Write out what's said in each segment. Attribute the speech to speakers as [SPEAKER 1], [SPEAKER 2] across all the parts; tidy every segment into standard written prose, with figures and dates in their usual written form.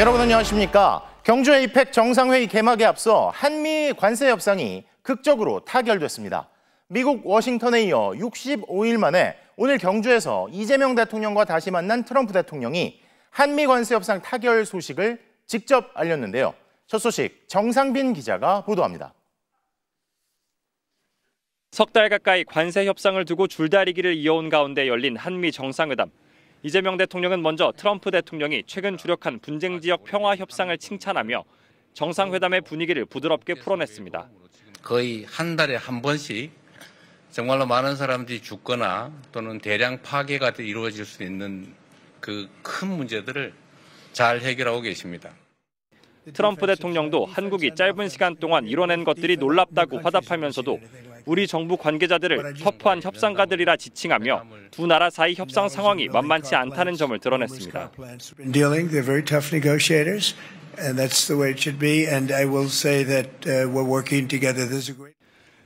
[SPEAKER 1] 여러분 안녕하십니까? 경주 에이펙 정상회의 개막에 앞서 한미 관세 협상이 극적으로 타결됐습니다. 미국 워싱턴에 이어 65일 만에 오늘 경주에서 이재명 대통령과 다시 만난 트럼프 대통령이 한미 관세 협상 타결 소식을 직접 알렸는데요. 첫 소식 정상빈 기자가 보도합니다.
[SPEAKER 2] 석 달 가까이 관세 협상을 두고 줄다리기를 이어온 가운데 열린 한미 정상회담. 이재명 대통령은 먼저 트럼프 대통령이 최근 주력한 분쟁 지역 평화 협상을 칭찬하며 정상회담의 분위기를 부드럽게 풀어냈습니다.
[SPEAKER 3] 거의 한 달에 한 번씩 정말로 많은 사람들이 죽거나 또는 대량 파괴가 이루어질 수 있는 그 큰 문제들을 잘 해결하고 계십니다.
[SPEAKER 2] 트럼프 대통령도 한국이 짧은 시간 동안 이뤄낸 것들이 놀랍다고 화답하면서도 우리 정부 관계자들을 터프한 협상가들이라 지칭하며 두 나라 사이 협상 상황이 만만치 않다는 점을 드러냈습니다.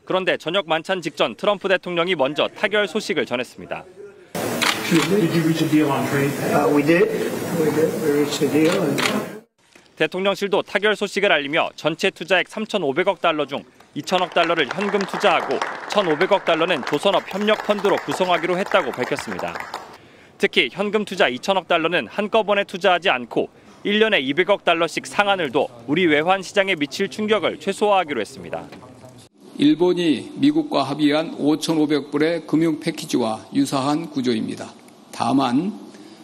[SPEAKER 2] 그런데 저녁 만찬 직전 트럼프 대통령이 먼저 타결 소식을 전했습니다. 대통령실도 타결 소식을 알리며 전체 투자액 3,500억 달러 중 2천억 달러를 현금 투자하고 1,500억 달러는 조선업 협력 펀드로 구성하기로 했다고 밝혔습니다. 특히 현금 투자 2천억 달러는 한꺼번에 투자하지 않고 1년에 200억 달러씩 상한을 둬 우리 외환 시장에 미칠 충격을 최소화하기로 했습니다.
[SPEAKER 4] 일본이 미국과 합의한 5,500불의 금융 패키지와 유사한 구조입니다. 다만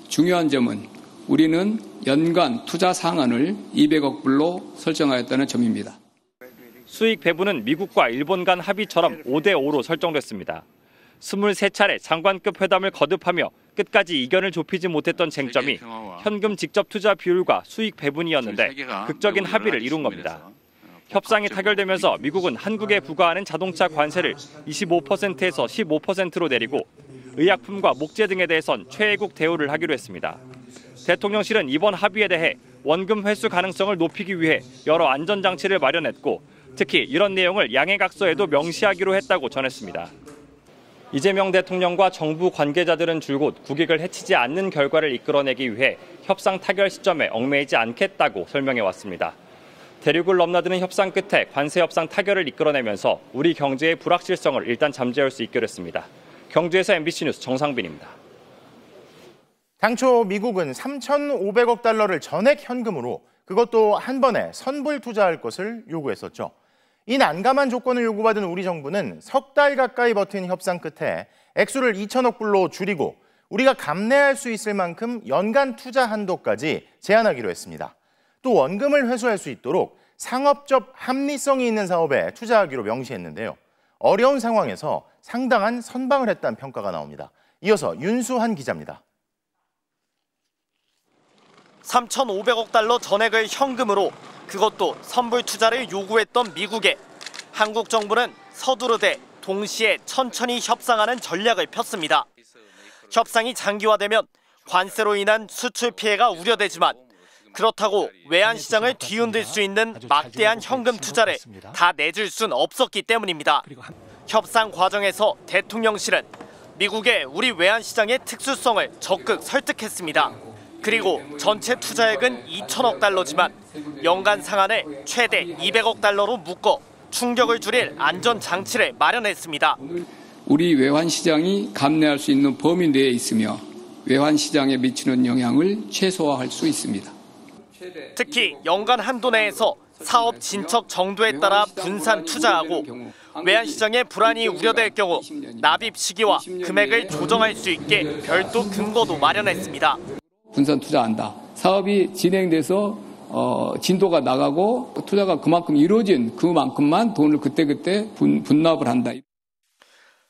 [SPEAKER 4] 중요한 점은 우리는 연간 투자 상한을 200억 불로 설정하였다는 점입니다.
[SPEAKER 2] 수익 배분은 미국과 일본 간 합의처럼 5대5로 설정됐습니다. 23차례 장관급 회담을 거듭하며 끝까지 이견을 좁히지 못했던 쟁점이 현금 직접 투자 비율과 수익 배분이었는데 극적인 합의를 이룬 겁니다. 협상이 타결되면서 미국은 한국에 부과하는 자동차 관세를 25%에서 15%로 내리고 의약품과 목재 등에 대해선 최애국 대우를 하기로 했습니다. 대통령실은 이번 합의에 대해 원금 회수 가능성을 높이기 위해 여러 안전장치를 마련했고 특히 이런 내용을 양해각서에도 명시하기로 했다고 전했습니다. 이재명 대통령과 정부 관계자들은 줄곧 국익을 해치지 않는 결과를 이끌어내기 위해 협상 타결 시점에 얽매이지 않겠다고 설명해왔습니다. 대륙을 넘나드는 협상 끝에 관세 협상 타결을 이끌어내면서 우리 경제의 불확실성을 일단 잠재울 수 있기로 했습니다. 경주에서 MBC 뉴스 정상빈입니다.
[SPEAKER 1] 당초 미국은 3,500억 달러를 전액 현금으로 그것도 한 번에 선불 투자할 것을 요구했었죠. 이 난감한 조건을 요구받은 우리 정부는 석 달 가까이 버틴 협상 끝에 액수를 2천억 불로 줄이고 우리가 감내할 수 있을 만큼 연간 투자 한도까지 제한하기로 했습니다. 또 원금을 회수할 수 있도록 상업적 합리성이 있는 사업에 투자하기로 명시했는데요. 어려운 상황에서 상당한 선방을 했다는 평가가 나옵니다. 이어서 윤수한 기자입니다.
[SPEAKER 5] 3,500억 달러 전액을 현금으로 그것도 선불 투자를 요구했던 미국에 한국 정부는 서두르되 동시에 천천히 협상하는 전략을 폈습니다. 협상이 장기화되면 관세로 인한 수출 피해가 우려되지만 그렇다고 외환 시장을 뒤흔들 수 있는 막대한 현금 투자를 다 내줄 순 없었기 때문입니다. 협상 과정에서 대통령실은 미국의 우리 외환 시장의 특수성을 적극 설득했습니다. 그리고 전체 투자액은 2천억 달러지만 연간 상한을 최대 200억 달러로 묶어 충격을 줄일 안전장치를 마련했습니다.
[SPEAKER 4] 우리 외환 시장이 감내할 수 있는 범위 내에 있으며 외환 시장에 미치는 영향을 최소화할 수 있습니다.
[SPEAKER 5] 특히 연간 한도 내에서 사업 진척 정도에 따라 분산 투자하고 외환 시장의 불안이 우려될 경우 납입 시기와 금액을 조정할 수 있게 별도 근거도 마련했습니다.
[SPEAKER 4] 분산 투자한다. 사업이 진행돼서 진도가 나가고 투자가 그만큼 이루어진 그만큼만 돈을 그때그때 분납을 한다.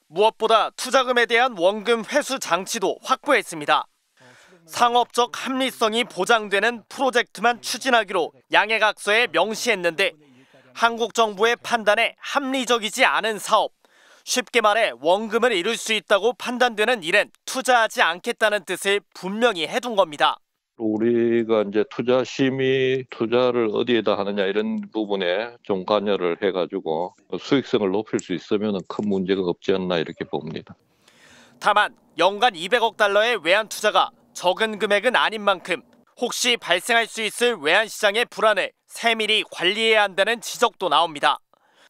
[SPEAKER 5] 무엇보다 투자금에 대한 원금 회수 장치도 확보했습니다. 상업적 합리성이 보장되는 프로젝트만 추진하기로 양해각서에 명시했는데 한국 정부의 판단에 합리적이지 않은 사업, 쉽게 말해 원금을 잃을 수 있다고 판단되는 일엔 투자하지 않겠다는 뜻을 분명히 해둔 겁니다.
[SPEAKER 6] 우리가 이제 투자 심의, 투자를 어디에다 하느냐 이런 부분에 좀 관여를 해가지고 수익성을 높일 수 있으면 큰 문제가 없지 않나 이렇게 봅니다.
[SPEAKER 5] 다만 연간 200억 달러의 외환 투자가 적은 금액은 아닌 만큼 혹시 발생할 수 있을 외환시장의 불안을 세밀히 관리해야 한다는 지적도 나옵니다.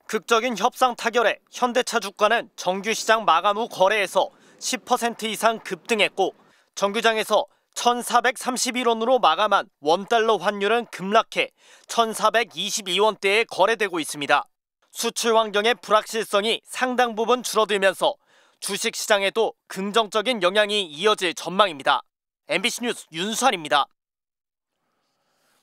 [SPEAKER 5] 극적인 협상 타결에 현대차 주가는 정규시장 마감 후 거래에서 10% 이상 급등했고 정규장에서 1,431원으로 마감한 원달러 환율은 급락해 1,422원대에 거래되고 있습니다. 수출 환경의 불확실성이 상당 부분 줄어들면서 주식시장에도 긍정적인 영향이 이어질 전망입니다. MBC 뉴스 윤수환입니다.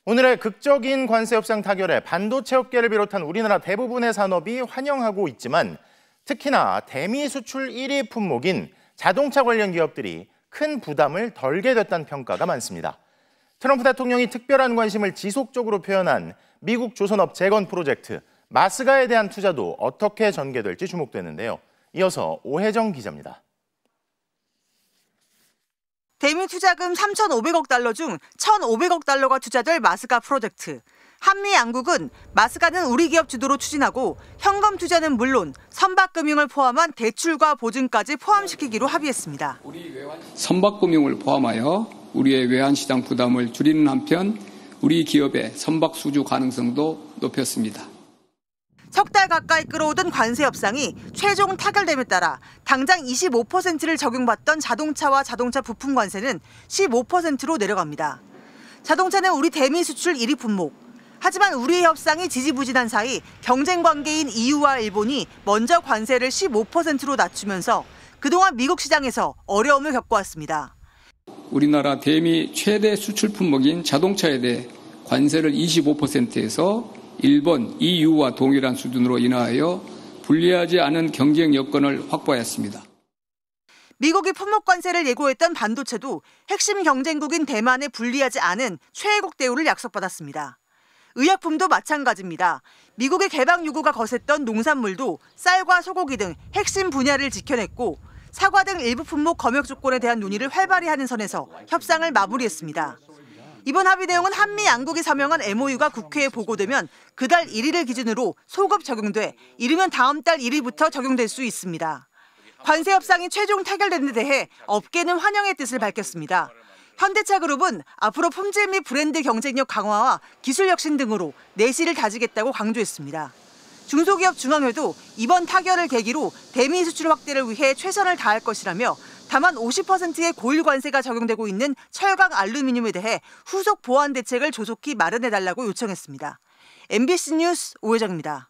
[SPEAKER 1] 오늘의 극적인 관세 협상 타결에 반도체 업계를 비롯한 우리나라 대부분의 산업이 환영하고 있지만 특히나 대미 수출 1위 품목인 자동차 관련 기업들이 큰 부담을 덜게 됐다는 평가가 많습니다. 트럼프 대통령이 특별한 관심을 지속적으로 표현한 미국 조선업 재건 프로젝트 마스가에 대한 투자도 어떻게 전개될지 주목되는데요. 이어서 오혜정 기자입니다.
[SPEAKER 7] 대미 투자금 3,500억 달러 중 1,500억 달러가 투자될 마스가 프로젝트. 한미 양국은 마스가는 우리 기업 주도로 추진하고 현금 투자는 물론 선박금융을 포함한 대출과 보증까지 포함시키기로 합의했습니다.
[SPEAKER 4] 선박금융을 포함하여 우리의 외환시장 부담을 줄이는 한편 우리 기업의 선박 수주 가능성도 높였습니다.
[SPEAKER 7] 석 달 가까이 끌어오던 관세 협상이 최종 타결됨에 따라 당장 25%를 적용받던 자동차와 자동차 부품 관세는 15%로 내려갑니다. 자동차는 우리 대미 수출 1위 품목. 하지만 우리의 협상이 지지부진한 사이 경쟁 관계인 EU와 일본이 먼저 관세를 15%로 낮추면서 그동안 미국 시장에서 어려움을 겪어왔습니다.
[SPEAKER 4] 우리나라 대미 최대 수출 품목인 자동차에 대해 관세를 25%에서 일본, EU와 동일한 수준으로 인하하여 불리하지 않은 경쟁 여건을 확보하였습니다.
[SPEAKER 7] 미국이 품목 관세를 예고했던 반도체도 핵심 경쟁국인 대만에 불리하지 않은 최애국 대우를 약속받았습니다. 의약품도 마찬가지입니다. 미국의 개방 요구가 거셌던 농산물도 쌀과 소고기 등 핵심 분야를 지켜냈고 사과 등 일부 품목 검역 조건에 대한 논의를 활발히 하는 선에서 협상을 마무리했습니다. 이번 합의 내용은 한미 양국이 서명한 MOU가 국회에 보고되면 그달 1일을 기준으로 소급 적용돼 이르면 다음 달 1일부터 적용될 수 있습니다. 관세 협상이 최종 타결된 데 대해 업계는 환영의 뜻을 밝혔습니다. 현대차 그룹은 앞으로 품질 및 브랜드 경쟁력 강화와 기술 혁신 등으로 내실을 다지겠다고 강조했습니다. 중소기업 중앙회도 이번 타결을 계기로 대미 수출 확대를 위해 최선을 다할 것이라며 다만 50%의 고율 관세가 적용되고 있는 철강 알루미늄에 대해 후속 보완 대책을 조속히 마련해달라고 요청했습니다. MBC 뉴스 오혜정입니다.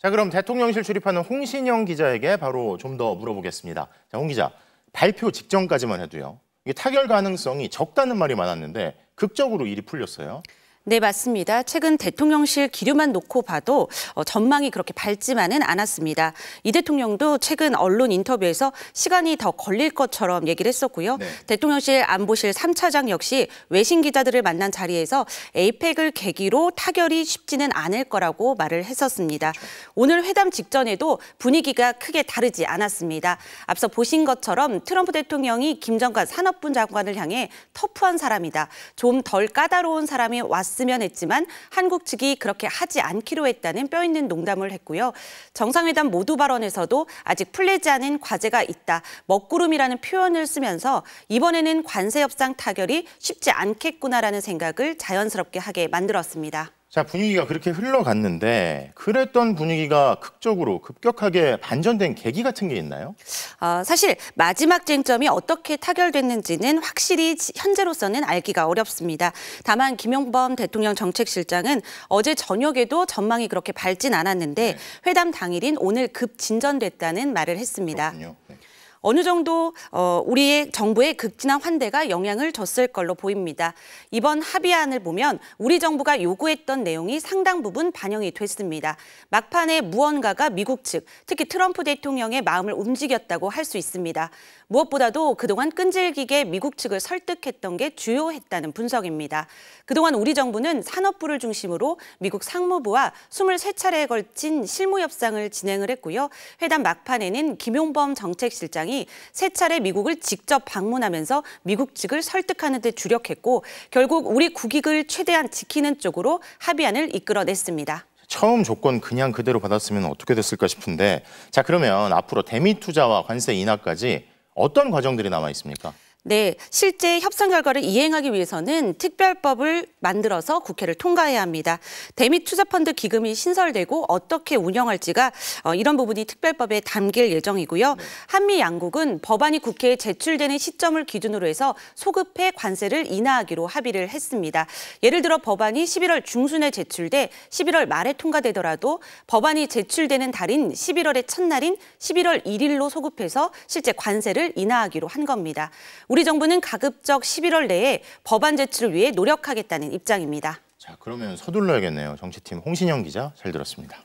[SPEAKER 1] 자, 그럼 대통령실 출입하는 홍신영 기자에게 바로 좀 더 물어보겠습니다. 자, 홍 기자, 발표 직전까지만 해도요. 이게 타결 가능성이 적다는 말이 많았는데 극적으로 일이 풀렸어요.
[SPEAKER 8] 네, 맞습니다. 최근 대통령실 기류만 놓고 봐도 전망이 그렇게 밝지만은 않았습니다. 이 대통령도 최근 언론 인터뷰에서 시간이 더 걸릴 것처럼 얘기를 했었고요. 네. 대통령실 안보실 3차장 역시 외신 기자들을 만난 자리에서 에이펙을 계기로 타결이 쉽지는 않을 거라고 말을 했었습니다. 그렇죠. 오늘 회담 직전에도 분위기가 크게 다르지 않았습니다. 앞서 보신 것처럼 트럼프 대통령이 김정관 산업부 장관을 향해 터프한 사람이다. 좀 덜 까다로운 사람이 왔으면 했지만 한국 측이 그렇게 하지 않기로 했다는 뼈 있는 농담을 했고요. 정상회담 모두 발언에서도 아직 풀리지 않은 과제가 있다. 먹구름이라는 표현을 쓰면서 이번에는 관세 협상 타결이 쉽지 않겠구나라는 생각을 자연스럽게 하게 만들었습니다.
[SPEAKER 1] 자, 분위기가 그렇게 흘러갔는데 그랬던 분위기가 극적으로 급격하게 반전된 계기 같은 게 있나요?
[SPEAKER 8] 사실 마지막 쟁점이 어떻게 타결됐는지는 확실히 현재로서는 알기가 어렵습니다. 다만 김용범 대통령 정책실장은 어제 저녁에도 전망이 그렇게 밝진 않았는데 네. 회담 당일인 오늘 급 진전됐다는 말을 했습니다. 그렇군요. 네. 어느 정도 우리의 정부의 극진한 환대가 영향을 줬을 걸로 보입니다. 이번 합의안을 보면 우리 정부가 요구했던 내용이 상당 부분 반영이 됐습니다. 막판에 무언가가 미국 측, 특히 트럼프 대통령의 마음을 움직였다고 할 수 있습니다. 무엇보다도 그동안 끈질기게 미국 측을 설득했던 게 주요했다는 분석입니다. 그동안 우리 정부는 산업부를 중심으로 미국 상무부와 23차례에 걸친 실무 협상을 진행을 했고요. 회담 막판에는 김용범 정책실장이 3차례 미국을 직접 방문하면서 미국 측을 설득하는 데 주력했고 결국 우리 국익을 최대한 지키는 쪽으로 합의안을 이끌어냈습니다.
[SPEAKER 1] 처음 조건 그냥 그대로 받았으면 어떻게 됐을까 싶은데 자, 그러면 앞으로 대미 투자와 관세 인하까지 어떤 과정들이 남아 있습니까?
[SPEAKER 8] 네, 실제 협상 결과를 이행하기 위해서는 특별법을 만들어서 국회를 통과해야 합니다. 대미 투자펀드 기금이 신설되고 어떻게 운영할지가 이런 부분이 특별법에 담길 예정이고요. 한미 양국은 법안이 국회에 제출되는 시점을 기준으로 해서 소급해 관세를 인하하기로 합의를 했습니다. 예를 들어 법안이 11월 중순에 제출돼 11월 말에 통과되더라도 법안이 제출되는 달인 11월의 첫날인 11월 1일로 소급해서 실제 관세를 인하하기로 한 겁니다. 우리 정부는 가급적 11월 내에 법안 제출을 위해 노력하겠다는 입장입니다.
[SPEAKER 1] 자, 그러면 서둘러야겠네요. 정치팀 홍신영 기자 잘 들었습니다.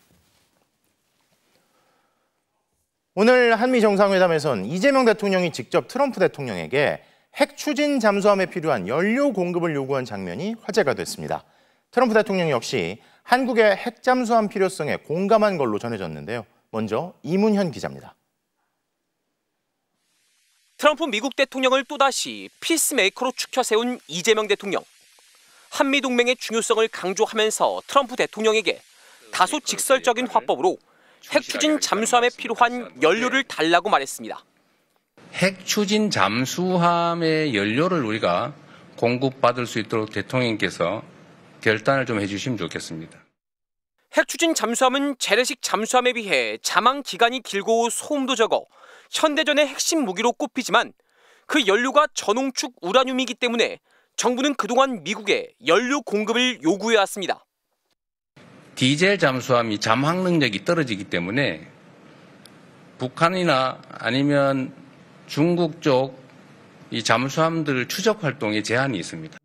[SPEAKER 1] 오늘 한미 정상회담에선 이재명 대통령이 직접 트럼프 대통령에게 핵 추진 잠수함에 필요한 연료 공급을 요구한 장면이 화제가 됐습니다. 트럼프 대통령 역시 한국의 핵 잠수함 필요성에 공감한 걸로 전해졌는데요. 먼저 이문현 기자입니다.
[SPEAKER 9] 트럼프 미국 대통령을 또다시 피스메이커로 축켜 세운 이재명 대통령. 한미동맹의 중요성을 강조하면서 트럼프 대통령에게 다소 직설적인 화법으로 핵 추진 잠수함에 필요한 연료를 달라고 말했습니다.
[SPEAKER 3] 핵 추진 잠수함의 연료를 우리가 공급받을 수 있도록 대통령께서 결단을 좀 해주시면 좋겠습니다.
[SPEAKER 9] 핵 추진 잠수함은 재래식 잠수함에 비해 잠항 기간이 길고 소음도 적어 현대전의 핵심 무기로 꼽히지만 그 연료가 전홍축 우라늄이기 때문에 정부는 그동안 미국에 연료 공급을 요구해왔습니다.
[SPEAKER 3] 디젤 잠수함이 잠항 능력이 떨어지기 때문에 북한이나 아니면 중국 쪽 이 잠수함들 추적 활동에 제한이 있습니다.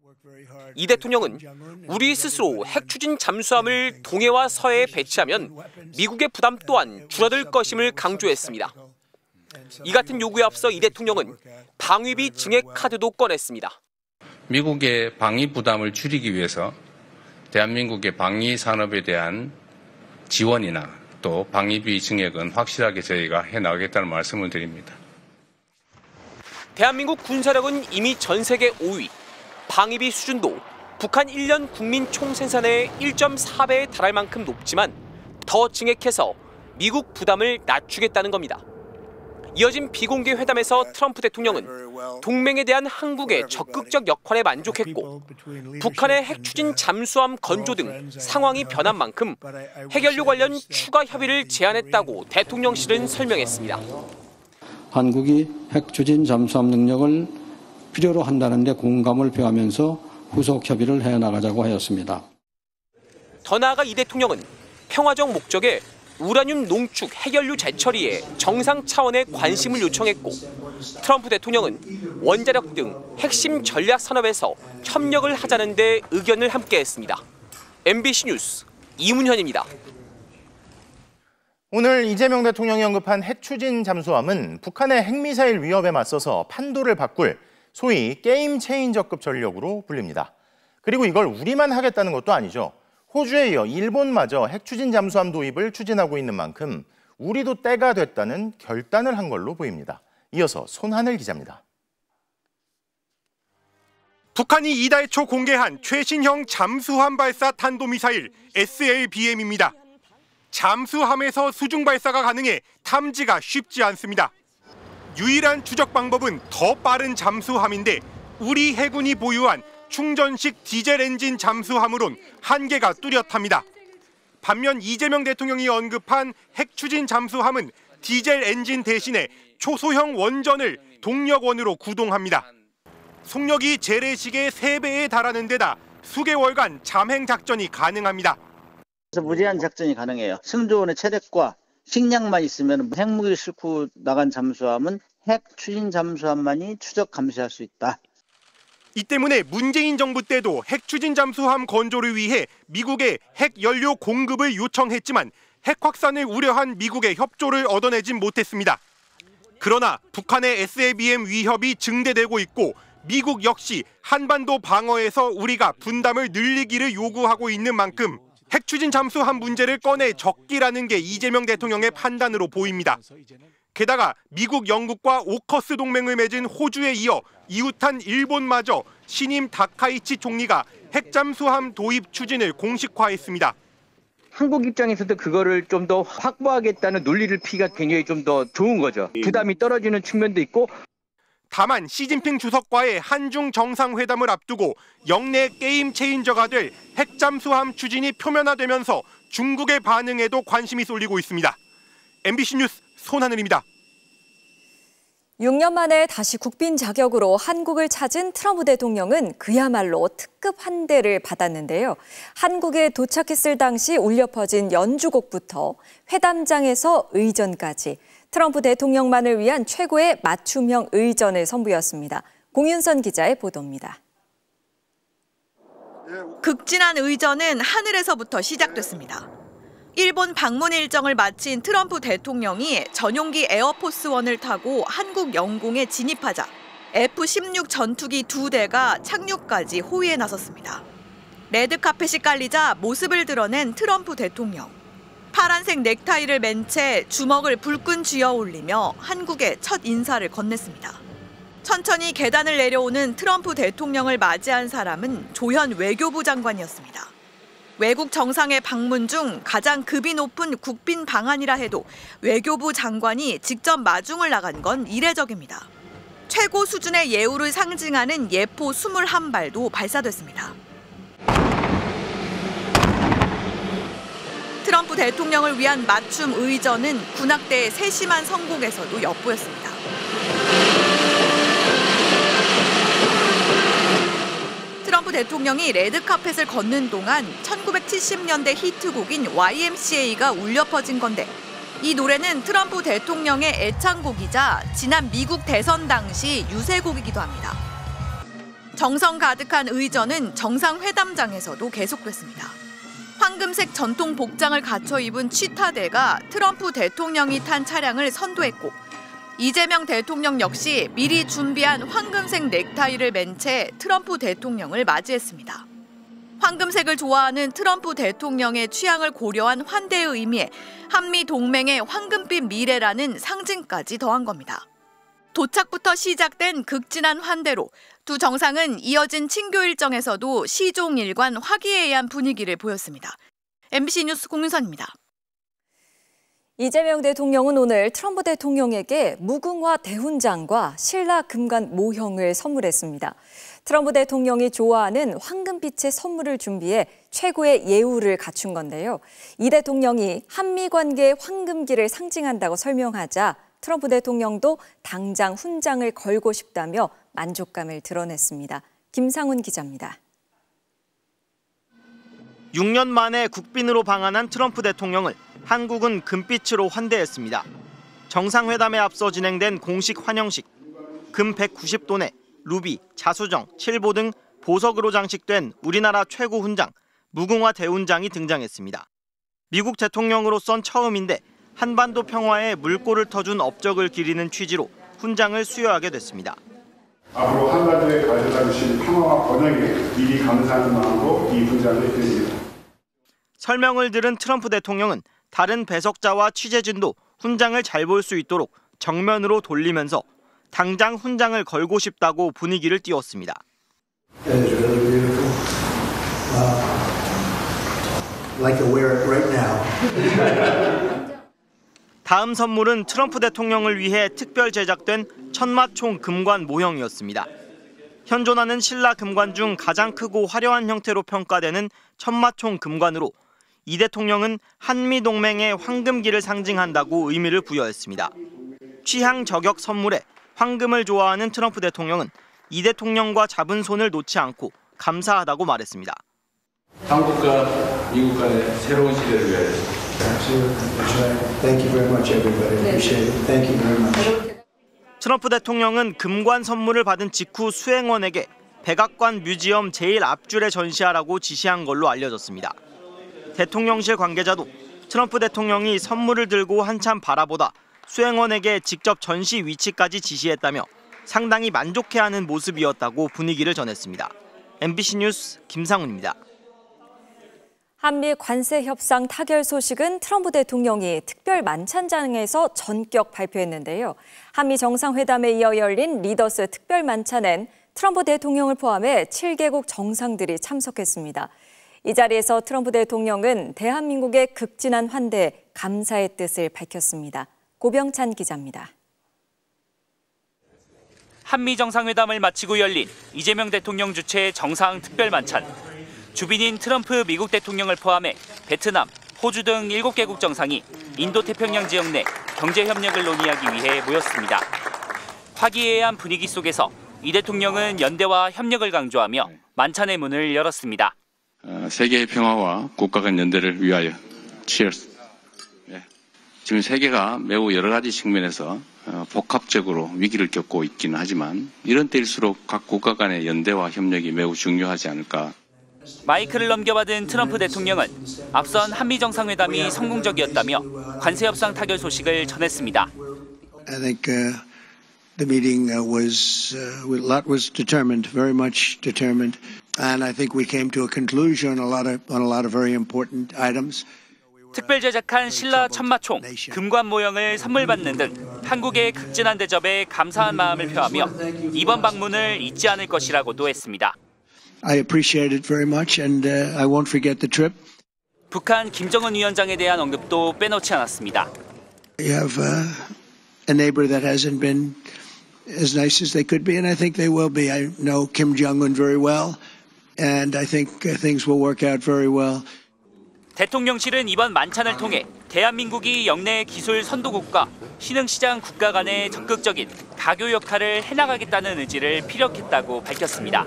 [SPEAKER 9] 이 대통령은 우리 스스로 핵 추진 잠수함을 동해와 서해에 배치하면 미국의 부담 또한 줄어들 것임을 강조했습니다. 이 같은 요구에 앞서 이 대통령은 방위비 증액 카드도 꺼냈습니다.
[SPEAKER 3] 미국의 방위 부담을 줄이기 위해서 대한민국의 방위 산업에 대한 지원이나 또 방위비 증액은 확실하게 저희가 해나가겠다는 말씀을 드립니다.
[SPEAKER 9] 대한민국 군사력은 이미 전 세계 5위, 방위비 수준도 북한 1년 국민 총생산의 1.4배에 달할 만큼 높지만 더 증액해서 미국 부담을 낮추겠다는 겁니다. 이어진 비공개 회담에서 트럼프 대통령은 동맹에 대한 한국의 적극적 역할에 만족했고 북한의 핵 추진 잠수함 건조 등 상황이 변한 만큼 핵연료 관련 추가 협의를 제안했다고 대통령실은 설명했습니다.
[SPEAKER 10] 한국이 핵 추진 잠수함 능력을 필요로 한다는 데 공감을 표하면서 후속 협의를 해나가자고 하였습니다.
[SPEAKER 9] 더 나아가 이 대통령은 평화적 목적의 우라늄 농축 핵연료 재처리에 정상 차원의 관심을 요청했고 트럼프 대통령은 원자력 등 핵심 전략 산업에서 협력을 하자는 데 의견을 함께했습니다. MBC 뉴스 이문현입니다.
[SPEAKER 1] 오늘 이재명 대통령이 언급한 핵 추진 잠수함은 북한의 핵미사일 위협에 맞서서 판도를 바꿀 소위 게임 체인저급 전력으로 불립니다. 그리고 이걸 우리만 하겠다는 것도 아니죠. 호주에 이어 일본마저 핵 추진 잠수함 도입을 추진하고 있는 만큼 우리도 때가 됐다는 결단을 한 걸로 보입니다. 이어서 손하늘 기자입니다.
[SPEAKER 11] 북한이 이달 초 공개한 최신형 잠수함 발사 탄도미사일 SLBM입니다. 잠수함에서 수중 발사가 가능해 탐지가 쉽지 않습니다. 유일한 추적 방법은 더 빠른 잠수함인데 우리 해군이 보유한 충전식 디젤 엔진 잠수함으론 한계가 뚜렷합니다. 반면 이재명 대통령이 언급한 핵 추진 잠수함은 디젤 엔진 대신에 초소형 원전을 동력원으로 구동합니다. 속력이 재래식의 3배에 달하는 데다 수개월간 잠행 작전이 가능합니다.
[SPEAKER 12] 무제한 작전이 가능해요. 승조원의 체력과 식량만 있으면 핵무기를 싣고 나간 잠수함은 핵 추진 잠수함만이 추적 감시할 수 있다.
[SPEAKER 11] 이 때문에 문재인 정부 때도 핵 추진 잠수함 건조를 위해 미국에 핵 연료 공급을 요청했지만 핵 확산을 우려한 미국의 협조를 얻어내진 못했습니다. 그러나 북한의 SLBM 위협이 증대되고 있고 미국 역시 한반도 방어에서 우리가 분담을 늘리기를 요구하고 있는 만큼 핵 추진 잠수함 문제를 꺼내 적기라는 게 이재명 대통령의 판단으로 보입니다. 게다가 미국, 영국과 오커스 동맹을 맺은 호주에 이어 이웃한 일본마저 신임 다카이치 총리가 핵잠수함 도입 추진을 공식화했습니다.
[SPEAKER 12] 한국 입장에서도 그거를 좀 더 확보하겠다는 논리를 피기가 굉장히 좀 더 좋은 거죠. 부담이 떨어지는 측면도 있고.
[SPEAKER 11] 다만 시진핑 주석과의 한중 정상회담을 앞두고 영내 게임 체인저가 될 핵잠수함 추진이 표면화되면서 중국의 반응에도 관심이 쏠리고 있습니다. MBC 뉴스 손하늘입니다.
[SPEAKER 13] 6년 만에 다시 국빈 자격으로 한국을 찾은 트럼프 대통령은 그야말로 특급 환대를 받았는데요. 한국에 도착했을 당시 울려 퍼진 연주곡부터 회담장에서 의전까지 트럼프 대통령만을 위한 최고의 맞춤형 의전을 선보였습니다. 공윤선 기자의 보도입니다.
[SPEAKER 7] 극진한 의전은 하늘에서부터 시작됐습니다. 일본 방문 일정을 마친 트럼프 대통령이 전용기 에어포스1을 타고 한국 영공에 진입하자 F-16 전투기 2대가 착륙까지 호위에 나섰습니다. 레드카펫이 깔리자 모습을 드러낸 트럼프 대통령. 파란색 넥타이를 맨 채 주먹을 불끈 쥐어 올리며 한국에 첫 인사를 건넸습니다. 천천히 계단을 내려오는 트럼프 대통령을 맞이한 사람은 조현 외교부 장관이었습니다. 외국 정상의 방문 중 가장 급이 높은 국빈 방한이라 해도 외교부 장관이 직접 마중을 나간 건 이례적입니다. 최고 수준의 예우를 상징하는 예포 21발도 발사됐습니다. 트럼프 대통령을 위한 맞춤 의전은 군악대의 세심한 선곡에서도 엿보였습니다. 트럼프 대통령이 레드카펫을 걷는 동안 1970년대 히트곡인 YMCA가 울려 퍼진 건데 이 노래는 트럼프 대통령의 애창곡이자 지난 미국 대선 당시 유세곡이기도 합니다. 정성 가득한 의전은 정상회담장에서도 계속됐습니다. 황금색 전통 복장을 갖춰 입은 취타대가 트럼프 대통령이 탄 차량을 선도했고 이재명 대통령 역시 미리 준비한 황금색 넥타이를 맨 채 트럼프 대통령을 맞이했습니다. 황금색을 좋아하는 트럼프 대통령의 취향을 고려한 환대의 의미에 한미 동맹의 황금빛 미래라는 상징까지 더한 겁니다. 도착부터 시작된 극진한 환대로 두 정상은 이어진 친교 일정에서도 시종일관 화기애애한 분위기를 보였습니다. MBC 뉴스 공윤선입니다.
[SPEAKER 13] 이재명 대통령은 오늘 트럼프 대통령에게 무궁화 대훈장과 신라 금관 모형을 선물했습니다. 트럼프 대통령이 좋아하는 황금빛의 선물을 준비해 최고의 예우를 갖춘 건데요. 이 대통령이 한미 관계의 황금기를 상징한다고 설명하자 트럼프 대통령도 당장 훈장을 걸고 싶다며 만족감을 드러냈습니다. 김상훈 기자입니다.
[SPEAKER 5] 6년 만에 국빈으로 방한한 트럼프 대통령을 한국은 금빛으로 환대했습니다. 정상회담에 앞서 진행된 공식 환영식, 금 190돈에 루비, 자수정, 칠보 등 보석으로 장식된 우리나라 최고 훈장, 무궁화 대훈장이 등장했습니다. 미국 대통령으로선 처음인데 한반도 평화에 물꼬를 터준 업적을 기리는 취지로 훈장을 수여하게 됐습니다.
[SPEAKER 14] 앞으로 한반도에 가져다 주신 평화와 번영에 미리 감사하는 마음으로 이 훈장을 드립니다.
[SPEAKER 5] 설명을 들은 트럼프 대통령은 다른 배석자와 취재진도 훈장을 잘 볼 수 있도록 정면으로 돌리면서 당장 훈장을 걸고 싶다고 분위기를 띄웠습니다. 다음 선물은 트럼프 대통령을 위해 특별 제작된 천마총 금관 모형이었습니다. 현존하는 신라 금관 중 가장 크고 화려한 형태로 평가되는 천마총 금관으로 이 대통령은 한미 동맹의 황금기를 상징한다고 의미를 부여했습니다. 취향 저격 선물에 황금을 좋아하는 트럼프 대통령은 이 대통령과 잡은 손을 놓지 않고 감사하다고 말했습니다.
[SPEAKER 15] 한국과 미국 간의 새로운 시대를 위하여.
[SPEAKER 5] 트럼프 대통령은 금관 선물을 받은 직후 수행원에게 백악관 뮤지엄 제일 앞줄에 전시하라고 지시한 걸로 알려졌습니다. 대통령실 관계자도 트럼프 대통령이 선물을 들고 한참 바라보다 수행원에게 직접 전시 위치까지 지시했다며 상당히 만족해하는 모습이었다고 분위기를 전했습니다. MBC 뉴스 김상훈입니다.
[SPEAKER 13] 한미 관세 협상 타결 소식은 트럼프 대통령이 특별 만찬장에서 전격 발표했는데요. 한미 정상회담에 이어 열린 리더스 특별 만찬엔 트럼프 대통령을 포함해 7개국 정상들이 참석했습니다. 이 자리에서 트럼프 대통령은 대한민국의 극진한 환대에 감사의 뜻을 밝혔습니다. 고병찬 기자입니다.
[SPEAKER 2] 한미 정상회담을 마치고 열린 이재명 대통령 주최의 정상 특별 만찬. 주빈인 트럼프 미국 대통령을 포함해 베트남, 호주 등 7개국 정상이 인도태평양 지역 내 경제 협력을 논의하기 위해 모였습니다. 화기애애한 분위기 속에서 이 대통령은 연대와 협력을 강조하며 만찬의 문을 열었습니다.
[SPEAKER 15] 세계의 평화와 국가 간 연대를 위하여. Cheers. 지금 세계가 매우 여러 가지 측면에서 복합적으로 위기를 겪고 있기는 하지만 이런 때일수록 각 국가 간의 연대와 협력이 매우 중요하지 않을까.
[SPEAKER 2] 마이크를 넘겨받은 트럼프 대통령은 앞선 한미 정상회담이 성공적이었다며 관세 협상 타결 소식을 전했습니다.
[SPEAKER 16] I think the meeting was a lot was determined, very much determined, and I think we came to a conclusion on a lot of very important items.
[SPEAKER 2] 특별 제작한 신라 천마총, 금관 모형을 선물 받는 등 한국의 극진한 대접에 감사한 마음을 표하며 이번 방문을 잊지 않을 것이라고도 했습니다.
[SPEAKER 16] I appreciate it very much, and I won't forget the trip.
[SPEAKER 2] 북한 김정은 위원장에 대한 언급도 빼놓지 않았습니다.
[SPEAKER 16] You have a neighbor that hasn't been as nice as they could be, and I think they will be. I know Kim Jong-un very well, and I think things will work out very well.
[SPEAKER 2] 대통령실은 이번 만찬을 통해 대한민국이 역내 기술 선도국과 신흥시장 국가 간의 적극적인 가교 역할을 해나가겠다는 의지를 피력했다고 밝혔습니다.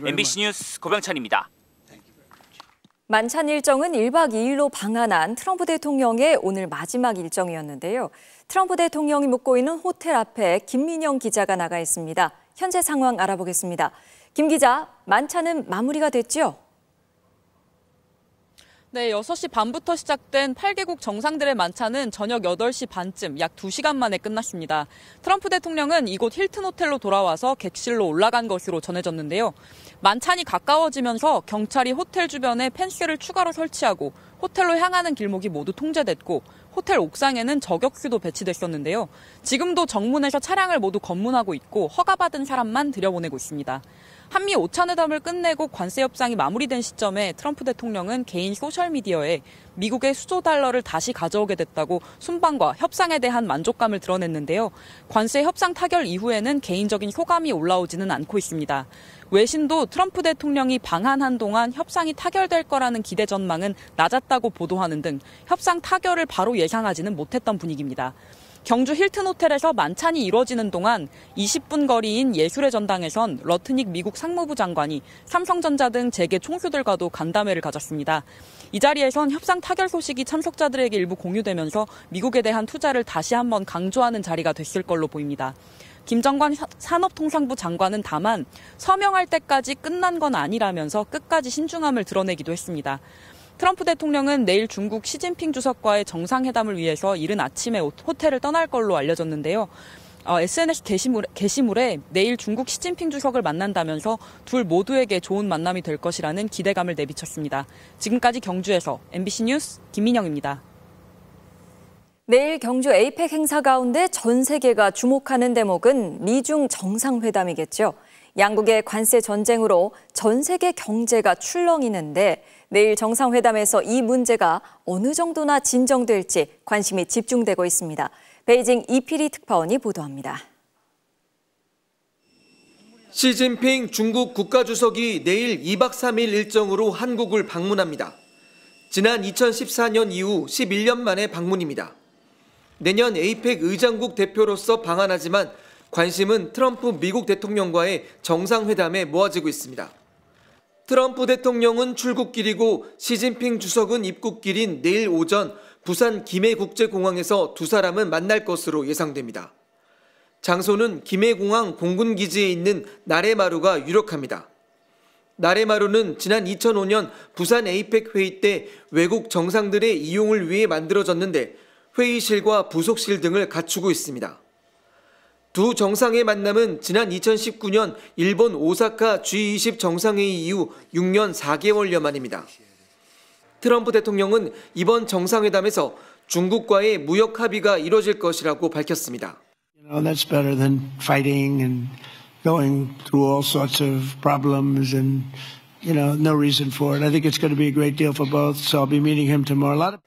[SPEAKER 2] MBC 뉴스 고병찬입니다.
[SPEAKER 13] 만찬 일정은 1박 2일로 방한한 트럼프 대통령의 오늘 마지막 일정이었는데요. 트럼프 대통령이 묵고 있는 호텔 앞에 김민영 기자가 나가 있습니다. 현재 상황 알아보겠습니다. 김 기자, 만찬은 마무리가 됐죠?
[SPEAKER 17] 네, 6시 반부터 시작된 8개국 정상들의 만찬은 저녁 8시 반쯤 약 2시간 만에 끝났습니다. 트럼프 대통령은 이곳 힐튼 호텔로 돌아와서 객실로 올라간 것으로 전해졌는데요. 만찬이 가까워지면서 경찰이 호텔 주변에 펜스를 추가로 설치하고 호텔로 향하는 길목이 모두 통제됐고 호텔 옥상에는 저격수도 배치됐었는데요. 지금도 정문에서 차량을 모두 검문하고 있고 허가받은 사람만 들여보내고 있습니다. 한미 5차 회담을 끝내고 관세 협상이 마무리된 시점에 트럼프 대통령은 개인 소셜미디어에 미국의 수조 달러를 다시 가져오게 됐다고 순방과 협상에 대한 만족감을 드러냈는데요. 관세 협상 타결 이후에는 개인적인 소감이 올라오지는 않고 있습니다. 외신도 트럼프 대통령이 방한한 동안 협상이 타결될 거라는 기대 전망은 낮았다고 보도하는 등 협상 타결을 바로 예상하지는 못했던 분위기입니다. 경주 힐튼 호텔에서 만찬이 이루어지는 동안 20분 거리인 예술의 전당에선 러트닉 미국 상무부 장관이 삼성전자 등 재계 총수들과도 간담회를 가졌습니다. 이 자리에선 협상 타결 소식이 참석자들에게 일부 공유되면서 미국에 대한 투자를 다시 한번 강조하는 자리가 됐을 걸로 보입니다. 김정관 산업통상부 장관은 다만 서명할 때까지 끝난 건 아니라면서 끝까지 신중함을 드러내기도 했습니다. 트럼프 대통령은 내일 중국 시진핑 주석과의 정상회담을 위해서 이른 아침에 호텔을 떠날 걸로 알려졌는데요. SNS 게시물에 내일 중국 시진핑 주석을 만난다면서 둘 모두에게 좋은 만남이 될 것이라는 기대감을 내비쳤습니다. 지금까지 경주에서 MBC 뉴스 김민영입니다.
[SPEAKER 13] 내일 경주 에이펙 행사 가운데 전 세계가 주목하는 대목은 미중 정상회담이겠죠. 양국의 관세 전쟁으로 전 세계 경제가 출렁이는데 내일 정상회담에서 이 문제가 어느 정도나 진정될지 관심이 집중되고 있습니다. 베이징 이필희 특파원이 보도합니다.
[SPEAKER 18] 시진핑 중국 국가주석이 내일 2박 3일 일정으로 한국을 방문합니다. 지난 2014년 이후 11년 만의 방문입니다. 내년 에이펙 의장국 대표로서 방한하지만 관심은 트럼프 미국 대통령과의 정상회담에 모아지고 있습니다. 트럼프 대통령은 출국길이고 시진핑 주석은 입국길인 내일 오전 부산 김해국제공항에서 두 사람은 만날 것으로 예상됩니다. 장소는 김해공항 공군기지에 있는 나레마루가 유력합니다. 나레마루는 지난 2005년 부산 에이펙 회의 때 외국 정상들의 이용을 위해 만들어졌는데 회의실과 부속실 등을 갖추고 있습니다. 두 정상의 만남은 지난 2019년 일본 오사카 G20 정상회의 이후 6년 4개월여 만입니다. 트럼프 대통령은 이번 정상회담에서 중국과의 무역 합의가 이뤄질 것이라고 밝혔습니다.
[SPEAKER 16] That's better than fighting and going through all sorts of problems and, no reason for it. I think it's going to be a great deal for both, so I'll be meeting him tomorrow.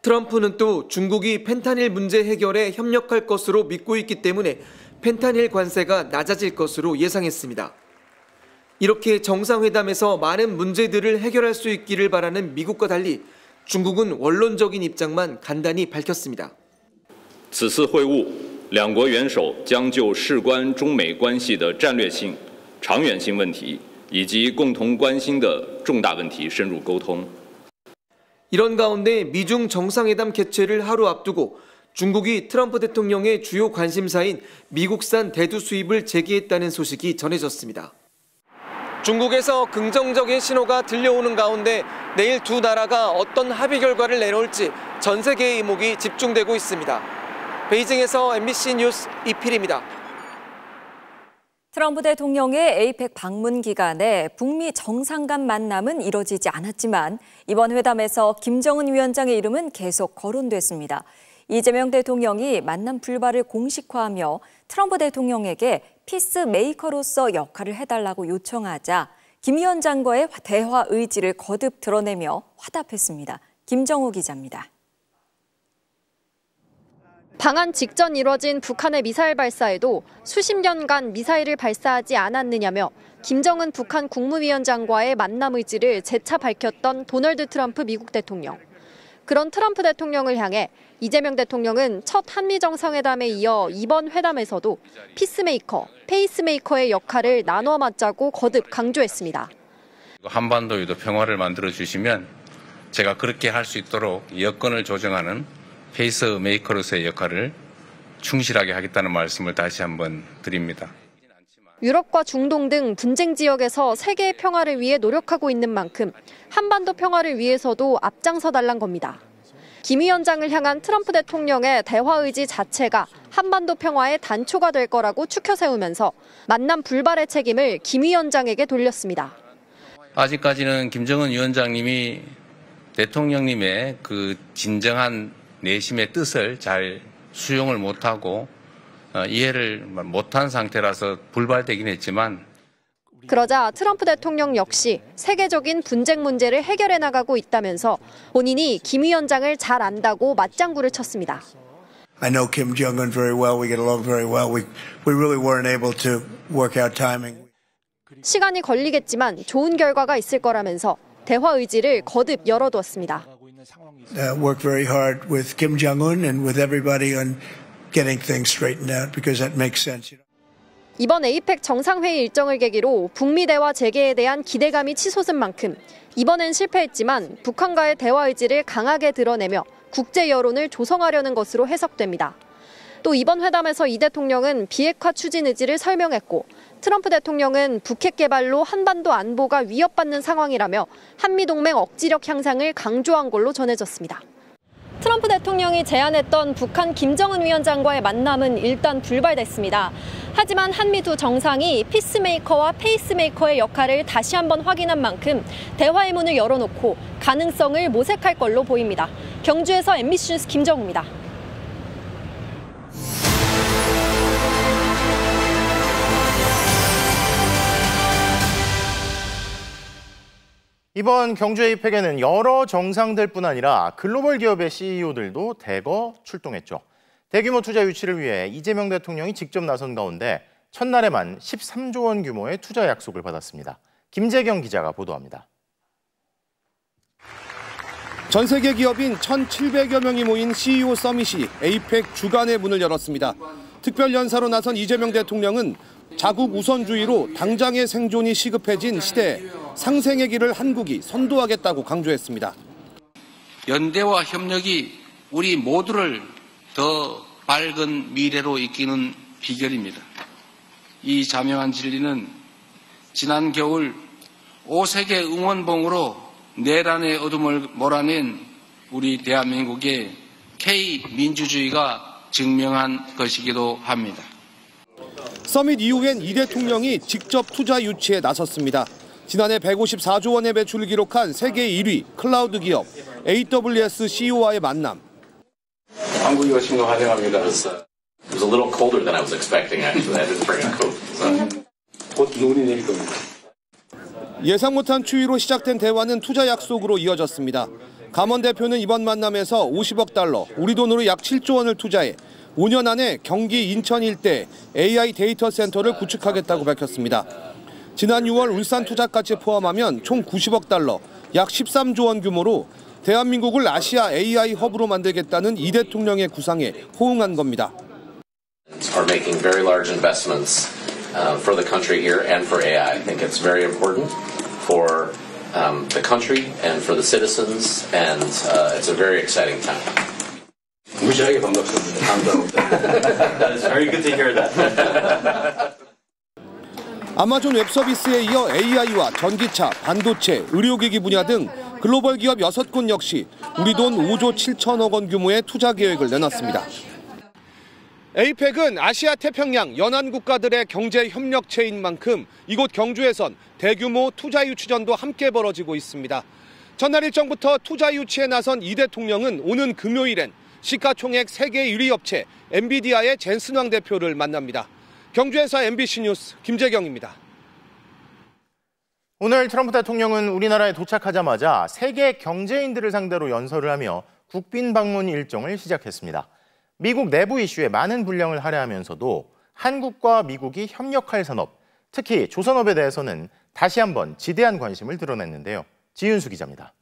[SPEAKER 16] 트럼프는 또 중국이 펜타닐 문제 해결에 협력할 것으로 믿고 있기 때문에
[SPEAKER 18] 펜타닐 관세가 낮아질 것으로 예상했습니다. 이렇게 정상회담에서 많은 문제들을 해결할 수 있기를 바라는 미국과 달리 중국은 원론적인 입장만 간단히 밝혔습니다.
[SPEAKER 19] 此次会晤，两国元首将就事关中美关系的战略性、长远性问题以及共同关心的重大问题深入沟通。
[SPEAKER 18] 이런 가운데 미중 정상회담 개최를 하루 앞두고 중국이 트럼프 대통령의 주요 관심사인 미국산 대두 수입을 재개했다는 소식이 전해졌습니다. 중국에서 긍정적인 신호가 들려오는 가운데 내일 두 나라가 어떤 합의 결과를 내놓을지 전 세계의 이목이 집중되고 있습니다. 베이징에서 MBC 뉴스 이필입니다.
[SPEAKER 13] 트럼프 대통령의 에이펙 방문 기간에 북미 정상 간 만남은 이뤄지지 않았지만 이번 회담에서 김정은 위원장의 이름은 계속 거론됐습니다. 이재명 대통령이 만남 불발을 공식화하며 트럼프 대통령에게 피스메이커로서 역할을 해달라고 요청하자 김 위원장과의 대화 의지를 거듭 드러내며 화답했습니다. 김정우 기자입니다.
[SPEAKER 20] 방한 직전 이뤄진 북한의 미사일 발사에도 수십 년간 미사일을 발사하지 않았느냐며 김정은 북한 국무위원장과의 만남 의지를 재차 밝혔던 도널드 트럼프 미국 대통령. 그런 트럼프 대통령을 향해 이재명 대통령은 첫 한미 정상회담에 이어 이번 회담에서도 피스메이커, 페이스메이커의 역할을 나눠 맡자고 거듭 강조했습니다.
[SPEAKER 3] 한반도에도 평화를 만들어 주시면 제가 그렇게 할 수 있도록 여건을 조정하는 페이스메이커로서의 역할을 충실하게 하겠다는 말씀을 다시 한번 드립니다.
[SPEAKER 20] 유럽과 중동 등 분쟁 지역에서 세계의 평화를 위해 노력하고 있는 만큼 한반도 평화를 위해서도 앞장서 달란 겁니다. 김 위원장을 향한 트럼프 대통령의 대화 의지 자체가 한반도 평화의 단초가 될 거라고 추켜 세우면서 만남 불발의 책임을 김 위원장에게 돌렸습니다.
[SPEAKER 3] 아직까지는 김정은 위원장님이 대통령님의 그 진정한 내심의 뜻을 잘 수용을 못하고 이해를 못한 상태라서 불발되긴 했지만
[SPEAKER 20] 그러자 트럼프 대통령 역시 세계적인 분쟁 문제를 해결해 나가고 있다면서 본인이 김 위원장을 잘 안다고 맞장구를 쳤습니다.
[SPEAKER 16] I know Kim Jong-un very well. We get along very well. We really weren't able to work out timing.
[SPEAKER 20] 시간이 걸리겠지만 좋은 결과가 있을 거라면서 대화 의지를 거듭 열어두었습니다.
[SPEAKER 16] Work very hard with Kim Jong-un and with everybody on getting things straightened out because that makes sense.
[SPEAKER 20] 이번 에이펙 정상회의 일정을 계기로 북미 대화 재개에 대한 기대감이 치솟은 만큼 이번엔 실패했지만 북한과의 대화 의지를 강하게 드러내며 국제 여론을 조성하려는 것으로 해석됩니다. 또 이번 회담에서 이 대통령은 비핵화 추진 의지를 설명했고 트럼프 대통령은 북핵 개발로 한반도 안보가 위협받는 상황이라며 한미동맹 억지력 향상을 강조한 걸로 전해졌습니다. 트럼프 대통령이 제안했던 북한 김정은 위원장과의 만남은 일단 불발됐습니다. 하지만 한미 두 정상이 피스메이커와 페이스메이커의 역할을 다시 한번 확인한 만큼 대화의 문을 열어놓고 가능성을 모색할 걸로 보입니다. 경주에서 MBC 뉴스 김정우입니다.
[SPEAKER 1] 이번 경주 에이펙에는 여러 정상들뿐 아니라 글로벌 기업의 CEO들도 대거 출동했죠. 대규모 투자 유치를 위해 이재명 대통령이 직접 나선 가운데 첫날에만 13조 원 규모의 투자 약속을 받았습니다. 김재경 기자가 보도합니다.
[SPEAKER 21] 전 세계 기업인 1,700여 명이 모인 CEO 서밋이 에이펙 주간의 문을 열었습니다. 특별 연사로 나선 이재명 대통령은 자국 우선주의로 당장의 생존이 시급해진 시대에 상생의 길을 한국이 선도하겠다고 강조했습니다.
[SPEAKER 3] 연대와 협력이 우리 모두를 더 밝은 미래로 이끄는 비결입니다. 이 자명한 진리는 지난 겨울 5세계 응원봉으로 내란의 어둠을 몰아낸 우리 대한민국의 K민주주의가 증명한 것이기도 합니다.
[SPEAKER 21] 서밋 이후엔 이 대통령이 직접 투자 유치에 나섰습니다. 지난해 154조 원의 매출을 기록한 세계 1위 클라우드 기업 AWS CEO와의 만남.
[SPEAKER 22] 한국에 오신 거 환영합니다. It was a little colder than I was expecting actually. I didn't bring a coat. 곧 눈이 내릴 겁니다.
[SPEAKER 21] 예상 못한 추위로 시작된 대화는 투자 약속으로 이어졌습니다. 감원 대표는 이번 만남에서 $50억, 우리 돈으로 약 7조 원을 투자해 5년 안에 경기 인천 일대 AI 데이터 센터를 구축하겠다고 밝혔습니다. 지난 6월 울산투자까지 포함하면 총 90억 달러, 약 13조 원 규모로 대한민국을 아시아 AI 허브로 만들겠다는 이 대통령의 구상에 호응한 겁니다.
[SPEAKER 22] Are making very large investments for the country here and for AI. I think it's very important for the country and for the citizens, and it's a very exciting time. 무지하게 반갑습니다. 감사합니다. That is very good to hear that.
[SPEAKER 21] 아마존 웹서비스에 이어 AI와 전기차, 반도체, 의료기기 분야 등 글로벌 기업 6곳 역시 우리 돈 5조 7천억 원 규모의 투자 계획을 내놨습니다. 에이펙은 아시아 태평양 연안 국가들의 경제 협력체인 만큼 이곳 경주에선 대규모 투자 유치전도 함께 벌어지고 있습니다. 전날 일정부터 투자 유치에 나선 이 대통령은 오는 금요일엔 시가총액 세계 1위 업체 엔비디아의 젠슨 왕 대표를 만납니다. 경주에서 MBC 뉴스 김재경입니다.
[SPEAKER 1] 오늘 트럼프 대통령은 우리나라에 도착하자마자 세계 경제인들을 상대로 연설을 하며 국빈 방문 일정을 시작했습니다. 미국 내부 이슈에 많은 분량을 할애하면서도 한국과 미국이 협력할 산업, 특히 조선업에 대해서는 다시 한번 지대한 관심을 드러냈는데요. 지윤수 기자입니다.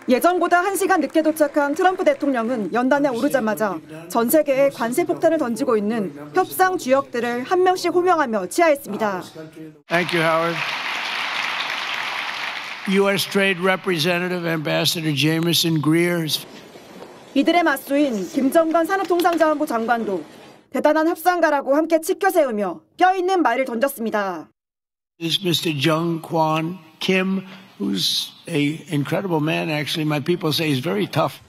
[SPEAKER 4] 예정보다 1시간 늦게 도착한 트럼프 대통령은 연단에 오르자마자 전 세계에 관세 폭탄을 던지고 있는 협상 주역들을 한 명씩 호명하며 치하했습니다.
[SPEAKER 16] Thank you, Howard. U.S. Trade Representative Ambassador Jameson Greer.
[SPEAKER 4] 이들의 맞수인 김정관 산업통상자원부 장관도 대단한 협상가라고 함께 치켜 세우며 뼈있는 말을 던졌습니다.
[SPEAKER 16] This is Mr. Jung Kwon Kim, who's an incredible man. Actually, my people say he's very tough.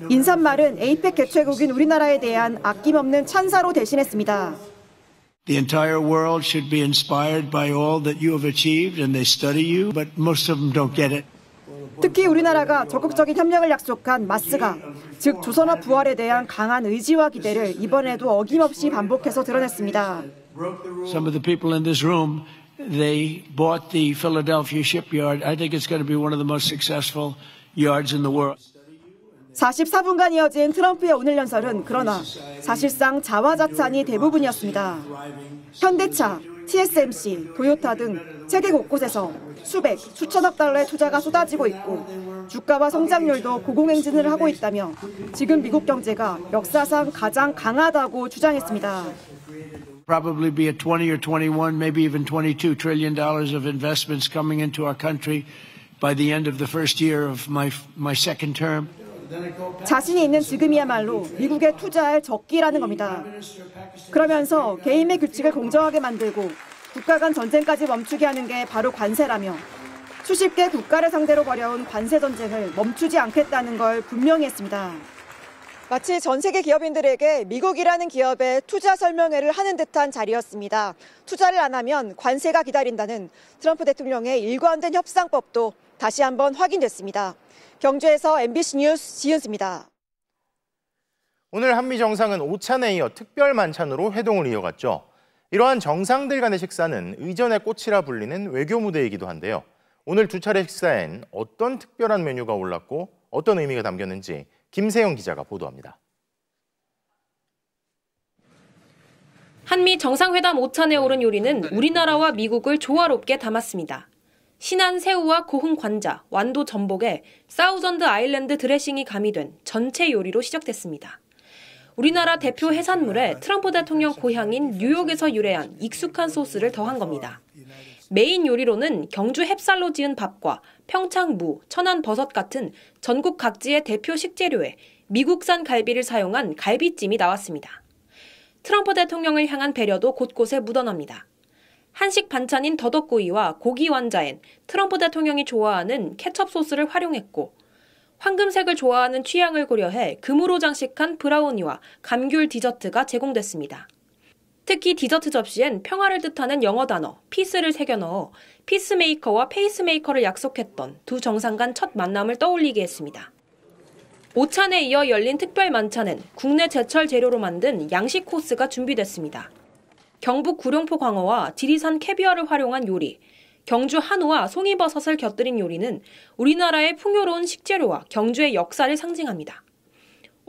[SPEAKER 4] 인사말은 에이펙 개최국인 우리나라에 대한 아낌없는 찬사로 대신했습니다.
[SPEAKER 16] The entire world should be inspired by all that you have achieved, and they study you, but most of them don't get it.
[SPEAKER 4] 특히 우리나라가 적극적인 협력을 약속한 마스가, 즉 조선업 부활에 대한 강한 의지와 기대를 이번에도 어김없이 반복해서 드러냈습니다.
[SPEAKER 16] Some of the people in this room, they bought the Philadelphia shipyard. I think it's going to be one of the most successful yards in the world.
[SPEAKER 4] 44분간 이어진 트럼프의 오늘 연설은 그러나 사실상 자화자찬이 대부분이었습니다. 현대차, TSMC, 도요타 등 세계 곳곳에서 수백, 수천억 달러의 투자가 쏟아지고 있고 주가와 성장률도 고공행진을 하고 있다며 지금 미국 경제가 역사상 가장 강하다고 주장했습니다.
[SPEAKER 16] Probably be at 20 or 21, maybe even $22 trillion of investments coming into our country by the end of the first year of my second term.
[SPEAKER 4] 자신이 있는 지금이야말로 미국에 투자할 적기라는 겁니다. 그러면서 개인의 규칙을 공정하게 만들고 국가 간 전쟁까지 멈추게 하는 게 바로 관세라며 수십 개 국가를 상대로 벌여온 관세 전쟁을 멈추지 않겠다는 걸 분명히 했습니다. 마치 전 세계 기업인들에게 미국이라는 기업에 투자 설명회를 하는 듯한 자리였습니다. 투자를 안 하면 관세가 기다린다는 트럼프 대통령의 일관된 협상법도 다시 한번 확인됐습니다. 경주에서 MBC 뉴스 지윤수입니다.
[SPEAKER 1] 오늘 한미 정상은 오찬에 이어 특별 만찬으로 회동을 이어갔죠. 이러한 정상들 간의 식사는 의전의 꽃이라 불리는 외교 무대이기도 한데요. 오늘 두 차례 식사엔 어떤 특별한 메뉴가 올랐고 어떤 의미가 담겼는지 김세영 기자가 보도합니다.
[SPEAKER 6] 한미 정상회담 오찬에 오른 요리는 우리나라와 미국을 조화롭게 담았습니다. 신한 새우와 고흥 관자, 완도 전복에 사우전드 아일랜드 드레싱이 가미된 전체 요리로 시작됐습니다. 우리나라 대표 해산물에 트럼프 대통령 고향인 뉴욕에서 유래한 익숙한 소스를 더한 겁니다. 메인 요리로는 경주 햅쌀로 지은 밥과 평창무, 천안 버섯 같은 전국 각지의 대표 식재료에 미국산 갈비를 사용한 갈비찜이 나왔습니다. 트럼프 대통령을 향한 배려도 곳곳에 묻어납니다. 한식 반찬인 더덕구이와 고기 완자엔 트럼프 대통령이 좋아하는 케첩 소스를 활용했고 황금색을 좋아하는 취향을 고려해 금으로 장식한 브라우니와 감귤 디저트가 제공됐습니다. 특히 디저트 접시엔 평화를 뜻하는 영어 단어 피스를 새겨 넣어 피스메이커와 페이스메이커를 약속했던 두 정상 간 첫 만남을 떠올리게 했습니다. 오찬에 이어 열린 특별 만찬엔 국내 제철 재료로 만든 양식 코스가 준비됐습니다. 경북 구룡포 광어와 지리산 캐비어를 활용한 요리, 경주 한우와 송이버섯을 곁들인 요리는 우리나라의 풍요로운 식재료와 경주의 역사를 상징합니다.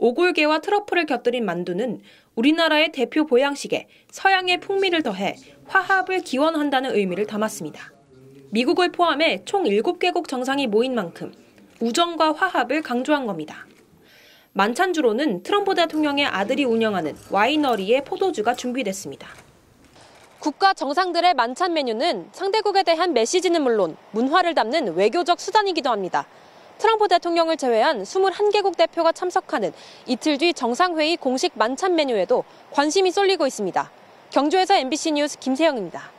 [SPEAKER 6] 오골계와 트러플을 곁들인 만두는 우리나라의 대표 보양식에 서양의 풍미를 더해 화합을 기원한다는 의미를 담았습니다. 미국을 포함해 총 7개국 정상이 모인 만큼 우정과 화합을 강조한 겁니다. 만찬주로는 트럼프 대통령의 아들이 운영하는 와이너리의 포도주가 준비됐습니다. 국가 정상들의 만찬 메뉴는 상대국에 대한 메시지는 물론 문화를 담는 외교적 수단이기도 합니다. 트럼프 대통령을 제외한 21개국 대표가 참석하는 이틀 뒤 정상회의 공식 만찬 메뉴에도 관심이 쏠리고 있습니다. 경주에서 MBC 뉴스 김세영입니다.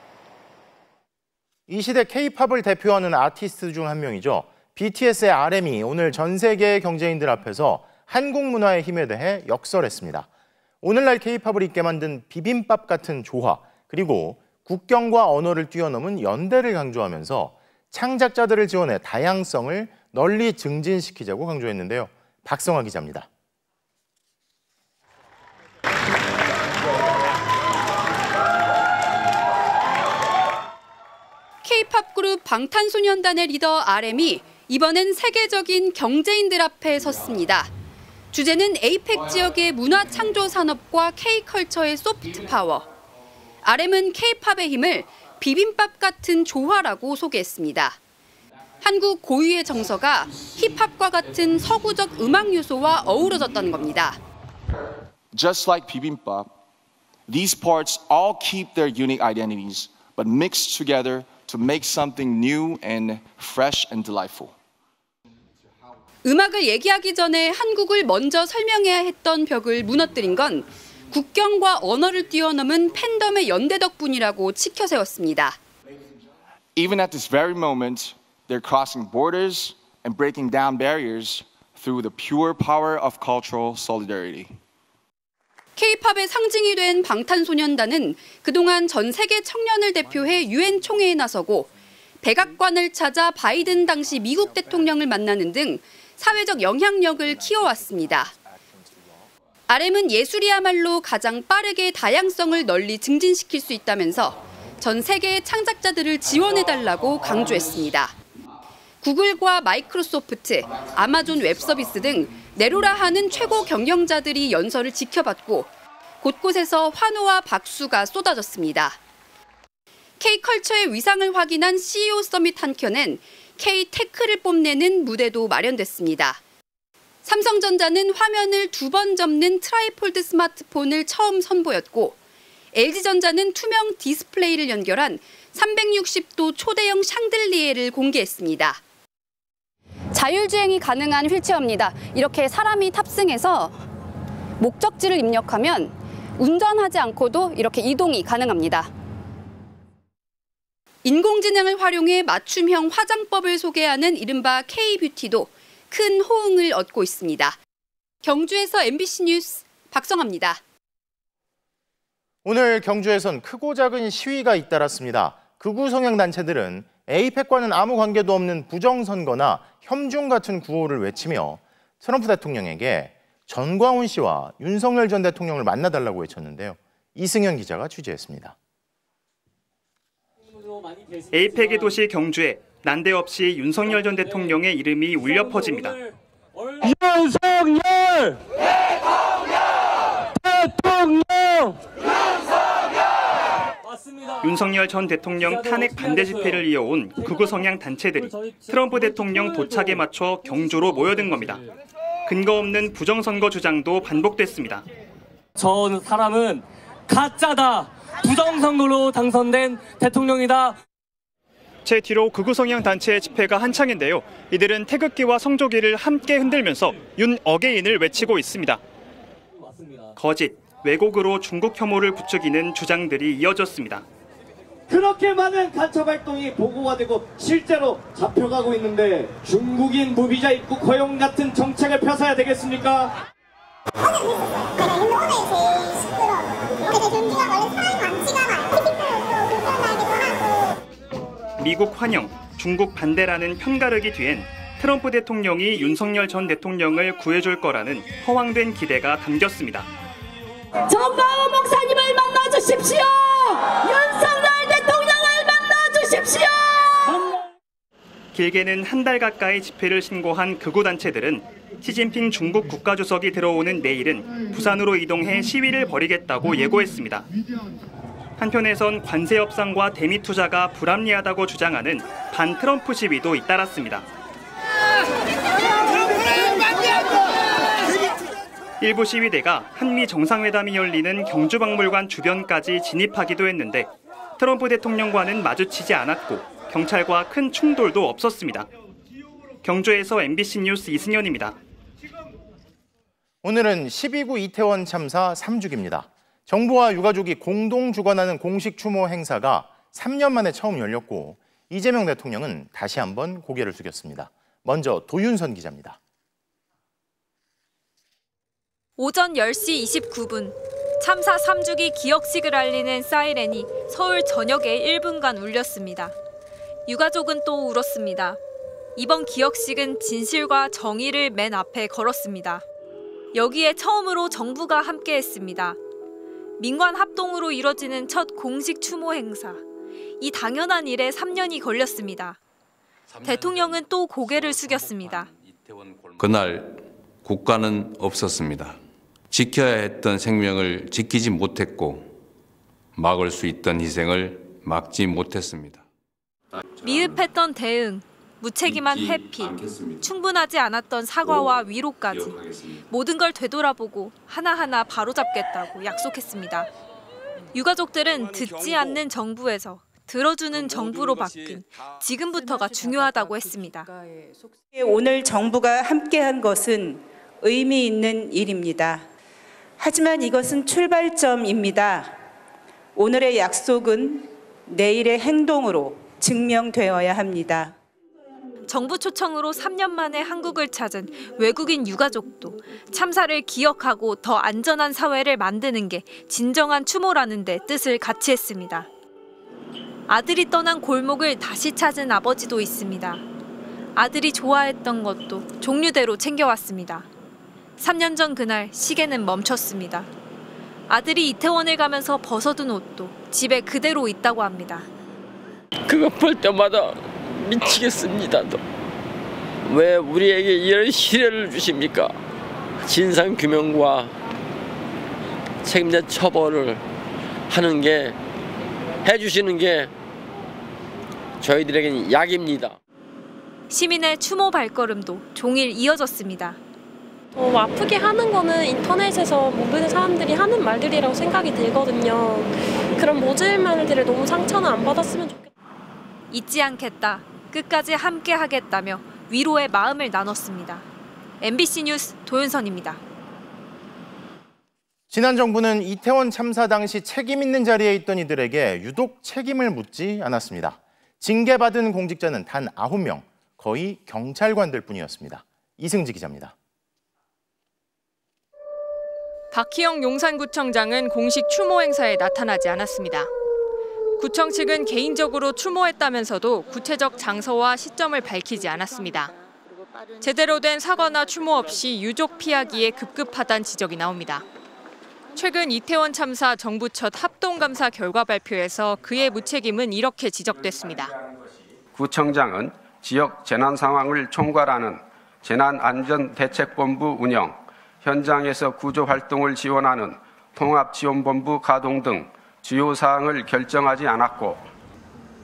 [SPEAKER 1] 이 시대 K-팝을 대표하는 아티스트 중 한 명이죠. BTS의 RM이 오늘 전 세계의 경제인들 앞에서 한국 문화의 힘에 대해 역설했습니다. 오늘날 K-팝을 있게 만든 비빔밥 같은 조화, 그리고 국경과 언어를 뛰어넘은 연대를 강조하면서 창작자들을 지원해 다양성을 널리 증진시키자고 강조했는데요. 박성화 기자입니다.
[SPEAKER 8] K-팝 그룹 방탄소년단의 리더 RM이 이번엔 세계적인 경제인들 앞에 섰습니다. 주제는 에이펙 지역의 문화 창조 산업과 K-컬처의 소프트 파워. RM은 K-팝의 힘을 비빔밥 같은 조화라고 소개했습니다. 한국 고유의 정서가 힙합과 같은 서구적 음악 요소와 어우러졌다는 겁니다.
[SPEAKER 10] Just like bibimbap, these parts all keep their unique identities, but mix together to make something new and fresh and delightful.
[SPEAKER 8] 음악을 얘기하기 전에 한국을 먼저 설명해야 했던 벽을 무너뜨린 건 국경과 언어를 뛰어넘은 팬덤의 연대 덕분이라고 치켜세웠습니다.
[SPEAKER 10] Even at this very moment, they're crossing borders and breaking down barriers through the pure power of cultural solidarity.
[SPEAKER 8] K-팝의 상징이 된 방탄소년단은 그동안 전 세계 청년을 대표해 유엔 총회에 나서고 백악관을 찾아 바이든 당시 미국 대통령을 만나는 등 사회적 영향력을 키워왔습니다. RM은 예술이야말로 가장 빠르게 다양성을 널리 증진시킬 수 있다면서 전 세계의 창작자들을 지원해달라고 강조했습니다. 구글과 마이크로소프트, 아마존 웹서비스 등 내로라 하는 최고 경영자들이 연설을 지켜봤고 곳곳에서 환호와 박수가 쏟아졌습니다. K-컬처의 위상을 확인한 CEO 서밋 한켠엔 K-테크를 뽐내는 무대도 마련됐습니다. 삼성전자는 화면을 2번 접는 트라이폴드 스마트폰을 처음 선보였고 LG전자는 투명 디스플레이를 연결한 360도 초대형 샹들리에를 공개했습니다.
[SPEAKER 23] 자율주행이 가능한 휠체어입니다. 이렇게 사람이 탑승해서 목적지를 입력하면 운전하지 않고도 이렇게 이동이 가능합니다.
[SPEAKER 8] 인공지능을 활용해 맞춤형 화장법을 소개하는 이른바 K-뷰티도 큰 호응을 얻고 있습니다. 경주에서 MBC 뉴스 박성아입니다.
[SPEAKER 1] 오늘 경주에선 크고 작은 시위가 잇따랐습니다. 극우 성향 단체들은 에이펙과는 아무 관계도 없는 부정선거나 협중 같은 구호를 외치며 트럼프 대통령에게 전광훈 씨와 윤석열 전 대통령을 만나달라고 외쳤는데요. 이승현 기자가 취재했습니다.
[SPEAKER 24] 에이펙의 도시 경주에 난데없이 윤석열 전 대통령의 이름이 울려 퍼집니다.
[SPEAKER 25] 윤석열! 대통령!
[SPEAKER 24] 윤석열 전 대통령 탄핵 반대 집회를 이어온 극우 성향 단체들이 트럼프 대통령 도착에 맞춰 경주로 모여든 겁니다. 근거 없는 부정선거 주장도 반복됐습니다.
[SPEAKER 25] 저 사람은 가짜다. 부정선거로 당선된 대통령이다.
[SPEAKER 24] 제 뒤로 극우 성향 단체의 집회가 한창인데요. 이들은 태극기와 성조기를 함께 흔들면서 윤 어게인을 외치고 있습니다. 거짓, 왜곡으로 중국 혐오를 부추기는 주장들이 이어졌습니다.
[SPEAKER 26] 그렇게 많은 간첩 활동이 보고가 되고 실제로 잡혀가고 있는데 중국인 무비자 입국 허용 같은 정책을 펴서야 되겠습니까?
[SPEAKER 24] 미국 환영, 중국 반대라는 편가르기 뒤엔 트럼프 대통령이 윤석열 전 대통령을 구해줄 거라는 허황된 기대가 담겼습니다.
[SPEAKER 25] 전광훈 목사님을 만나주십시오! 윤석열 대통령을 만나주십시오!
[SPEAKER 24] 길게는 한 달 가까이 집회를 신고한 극우 단체들은 시진핑 중국 국가주석이 들어오는 내일은 부산으로 이동해 시위를 벌이겠다고 예고했습니다. 한편에선 관세 협상과 대미 투자가 불합리하다고 주장하는 반트럼프 시위도 잇따랐습니다. 일부 시위대가 한미 정상회담이 열리는 경주박물관 주변까지 진입하기도 했는데 트럼프 대통령과는 마주치지 않았고 경찰과 큰 충돌도 없었습니다. 경주에서 MBC 뉴스 이승현입니다.
[SPEAKER 1] 오늘은 12구 이태원 참사 3주기입니다. 정부와 유가족이 공동 주관하는 공식 추모 행사가 3년 만에 처음 열렸고 이재명 대통령은 다시 한번 고개를 숙였습니다. 먼저 도윤선 기자입니다.
[SPEAKER 5] 오전 10시 29분, 참사 3주기 기억식을 알리는 사이렌이 서울 전역에 1분간 울렸습니다. 유가족은 또 울었습니다. 이번 기억식은 진실과 정의를 맨 앞에 걸었습니다. 여기에 처음으로 정부가 함께했습니다. 민관 합동으로 이뤄지는 첫 공식 추모 행사. 이 당연한 일에 3년이 걸렸습니다. 대통령은 또 고개를 숙였습니다.
[SPEAKER 3] 그날 국가는 없었습니다. 지켜야 했던 생명을 지키지 못했고 막을 수 있던 희생을 막지 못했습니다.
[SPEAKER 5] 미흡했던 대응, 무책임한 회피, 충분하지 않았던 사과와 위로까지 모든 걸 되돌아보고 하나하나 바로잡겠다고 약속했습니다. 유가족들은 듣지 않는 정부에서 들어주는 정부로 바뀐 지금부터가 중요하다고 했습니다.
[SPEAKER 7] 오늘 정부가 함께한 것은 의미 있는 일입니다. 하지만 이것은 출발점입니다. 오늘의 약속은 내일의 행동으로 증명되어야 합니다.
[SPEAKER 5] 정부 초청으로 3년 만에 한국을 찾은 외국인 유가족도 참사를 기억하고 더 안전한 사회를 만드는 게 진정한 추모라는 데 뜻을 같이 했습니다. 아들이 떠난 골목을 다시 찾은 아버지도 있습니다. 아들이 좋아했던 것도 종류대로 챙겨왔습니다. 3년 전 그날 시계는 멈췄습니다. 아들이 이태원을 가면서 벗어둔 옷도 집에 그대로 있다고 합니다.
[SPEAKER 9] 그거 볼 때마다 미치겠습니다. 왜 우리에게 이런 시련을 주십니까? 진상규명과 책임자 처벌을 하는 게 해주시는 게 저희들에게는 약입니다.
[SPEAKER 5] 시민의 추모 발걸음도 종일 이어졌습니다.
[SPEAKER 11] 아프게 하는 거는 인터넷에서 모든 사람들이 하는 말들이라고 생각이 들거든요. 그런 모든 말들을 너무 상처는 안 받았으면 좋겠다.
[SPEAKER 5] 잊지 않겠다, 끝까지 함께 하겠다며 위로의 마음을 나눴습니다. MBC 뉴스 도윤선입니다.
[SPEAKER 1] 지난 정부는 이태원 참사 당시 책임 있는 자리에 있던 이들에게 유독 책임을 묻지 않았습니다. 징계받은 공직자는 단 9명, 거의 경찰관들 뿐이었습니다. 이승지 기자입니다.
[SPEAKER 12] 박희영 용산구청장은 공식 추모 행사에 나타나지 않았습니다. 구청 측은 개인적으로 추모했다면서도 구체적 장소와 시점을 밝히지 않았습니다. 제대로 된 사과나 추모 없이 유족 피하기에 급급하다는 지적이 나옵니다. 최근 이태원 참사 정부 첫 합동감사 결과 발표에서 그의 무책임은 이렇게 지적됐습니다.
[SPEAKER 14] 구청장은 지역 재난 상황을 총괄하는 재난안전대책본부 운영, 현장에서 구조 활동을 지원하는 통합지원본부 가동 등 주요 사항을 결정하지 않았고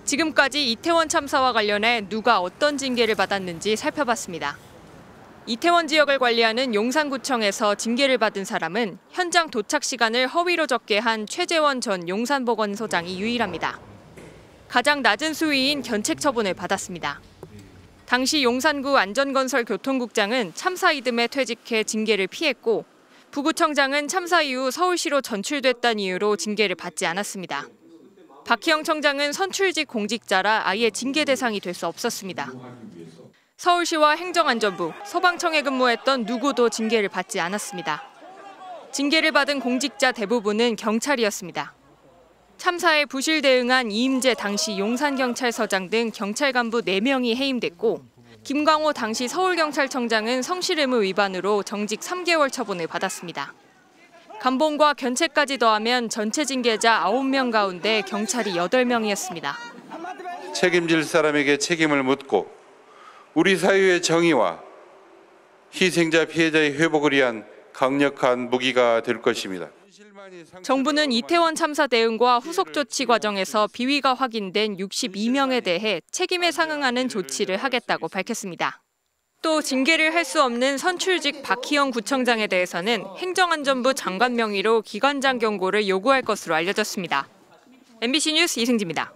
[SPEAKER 12] 지금까지 이태원 참사와 관련해 누가 어떤 징계를 받았는지 살펴봤습니다. 이태원 지역을 관리하는 용산구청에서 징계를 받은 사람은 현장 도착 시간을 허위로 적게 한 최재원 전 용산보건소장이 유일합니다. 가장 낮은 수위인 견책 처분을 받았습니다. 당시 용산구 안전건설교통국장은 참사 이듬해 퇴직해 징계를 피했고 부구청장은 참사 이후 서울시로 전출됐다는 이유로 징계를 받지 않았습니다. 박희영 청장은 선출직 공직자라 아예 징계 대상이 될 수 없었습니다. 서울시와 행정안전부, 소방청에 근무했던 누구도 징계를 받지 않았습니다. 징계를 받은 공직자 대부분은 경찰이었습니다. 참사에 부실 대응한 이임재 당시 용산경찰서장 등 경찰 간부 4명이 해임됐고 김광호 당시 서울경찰청장은 성실의무 위반으로 정직 3개월 처분을 받았습니다. 감봉과 견책까지 더하면 전체 징계자 9명 가운데 경찰이 8명이었습니다.
[SPEAKER 27] 책임질 사람에게 책임을 묻고 우리 사회의 정의와
[SPEAKER 2] 희생자 피해자의 회복을 위한 강력한 무기가 될 것입니다.
[SPEAKER 12] 정부는 이태원 참사 대응과 후속 조치 과정에서 비위가 확인된 62명에 대해 책임에 상응하는 조치를 하겠다고 밝혔습니다. 또 징계를 할 수 없는 선출직 박희영 구청장에 대해서는 행정안전부 장관 명의로 기관장 경고를 요구할 것으로 알려졌습니다. MBC 뉴스 이승지입니다.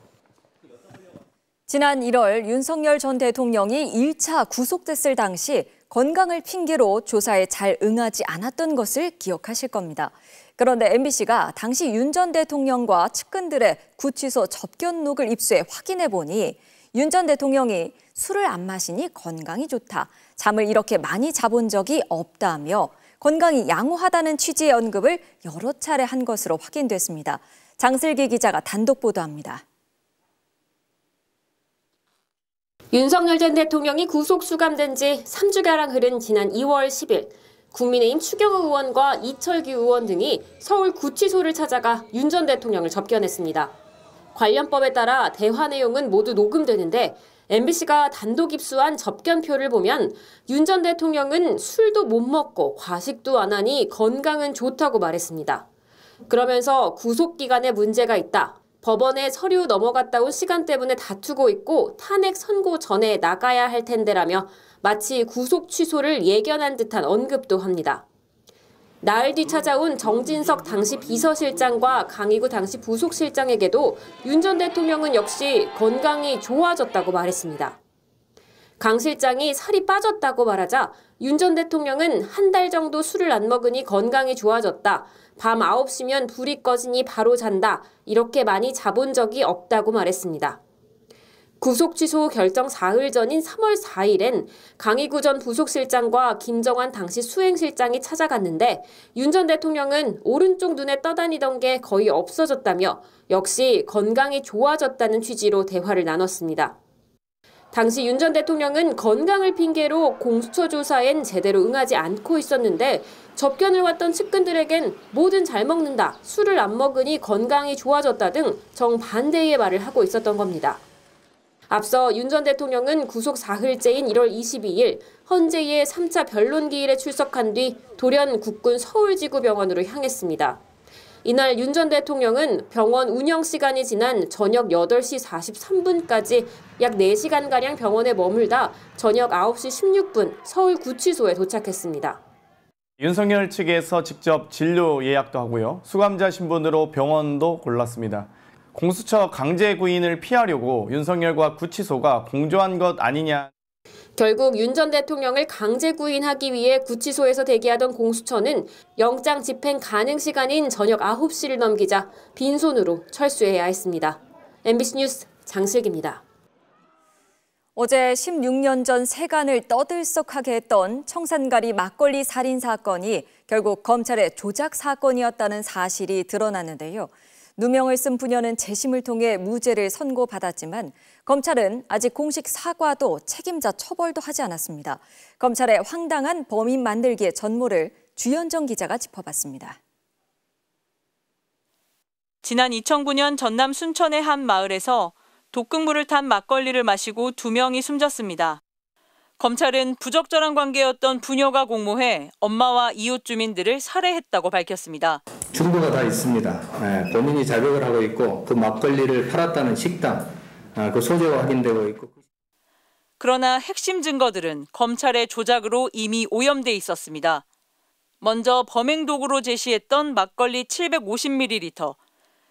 [SPEAKER 13] 지난 1월 윤석열 전 대통령이 1차 구속됐을 당시 건강을 핑계로 조사에 잘 응하지 않았던 것을 기억하실 겁니다. 그런데 MBC가 당시 윤 전 대통령과 측근들의 구치소 접견록을 입수해 확인해 보니 윤 전 대통령이 술을 안 마시니 건강이 좋다, 잠을 이렇게 많이 자본 적이 없다며 건강이 양호하다는 취지의 언급을 여러 차례 한 것으로 확인됐습니다. 장슬기 기자가 단독 보도합니다.
[SPEAKER 15] 윤석열 전 대통령이 구속 수감된 지 3주가량 흐른 지난 2월 10일 국민의힘 추경호 의원과 이철규 의원 등이 서울 구치소를 찾아가 윤 전 대통령을 접견했습니다. 관련법에 따라 대화 내용은 모두 녹음되는데 MBC가 단독 입수한 접견표를 보면 윤 전 대통령은 술도 못 먹고 과식도 안 하니 건강은 좋다고 말했습니다. 그러면서 구속 기간에 문제가 있다, 법원에 서류 넘어갔다 온 시간 때문에 다투고 있고 탄핵 선고 전에 나가야 할 텐데라며 마치 구속 취소를 예견한 듯한 언급도 합니다. 나흘 뒤 찾아온 정진석 당시 비서실장과 강희구 당시 부속실장에게도 윤 전 대통령은 역시 건강이 좋아졌다고 말했습니다. 강 실장이 살이 빠졌다고 말하자 윤 전 대통령은 한 달 정도 술을 안 먹으니 건강이 좋아졌다, 밤 9시면 불이 꺼지니 바로 잔다, 이렇게 많이 자본 적이 없다고 말했습니다. 구속 취소 결정 사흘 전인 3월 4일엔 강희구 전 부속실장과 김정환 당시 수행실장이 찾아갔는데 윤 전 대통령은 오른쪽 눈에 떠다니던 게 거의 없어졌다며 역시 건강이 좋아졌다는 취지로 대화를 나눴습니다. 당시 윤 전 대통령은 건강을 핑계로 공수처 조사엔 제대로 응하지 않고 있었는데 접견을 왔던 측근들에겐 뭐든 잘 먹는다, 술을 안 먹으니 건강이 좋아졌다 등 정반대의 말을 하고 있었던 겁니다. 앞서 윤 전 대통령은 구속 사흘째인 1월 22일 헌재의 3차 변론기일에 출석한 뒤 돌연 국군 서울지구병원으로 향했습니다. 이날 윤 전 대통령은 병원 운영 시간이 지난 저녁 8시 43분까지 약 4시간가량 병원에 머물다 저녁 9시 16분 서울구치소에 도착했습니다.
[SPEAKER 17] 윤석열 측에서 직접 진료 예약도 하고요. 수감자 신분으로 병원도 골랐습니다. 공수처 강제 구인을 피하려고 윤석열과 구치소가 공조한 것 아니냐.
[SPEAKER 15] 결국 윤 전 대통령을 강제 구인하기 위해 구치소에서 대기하던 공수처는 영장 집행 가능 시간인 저녁 9시를 넘기자 빈손으로 철수해야 했습니다. MBC 뉴스 장슬기입니다.
[SPEAKER 13] 어제 16년 전 세간을 떠들썩하게 했던 청산가리 막걸리 살인 사건이 결국 검찰의 조작 사건이었다는 사실이 드러났는데요. 누명을 쓴 부녀는 재심을 통해 무죄를 선고받았지만 검찰은 아직 공식 사과도 책임자 처벌도 하지 않았습니다. 검찰의 황당한 범인 만들기의 전모를 주현정 기자가 짚어봤습니다.
[SPEAKER 12] 지난 2009년 전남 순천의 한 마을에서 독극물을 탄 막걸리를 마시고 2명이 숨졌습니다. 검찰은 부적절한 관계였던 부녀가 공모해 엄마와 이웃 주민들을 살해했다고 밝혔습니다.
[SPEAKER 18] 증거가 다 있습니다. 본인이 자백을 하고 있고 그 막걸리를 팔았다는 식당, 그 소재가 확인되고 있고.
[SPEAKER 12] 그러나 핵심 증거들은 검찰의 조작으로 이미 오염돼 있었습니다. 먼저 범행 도구로 제시했던 막걸리 750ml.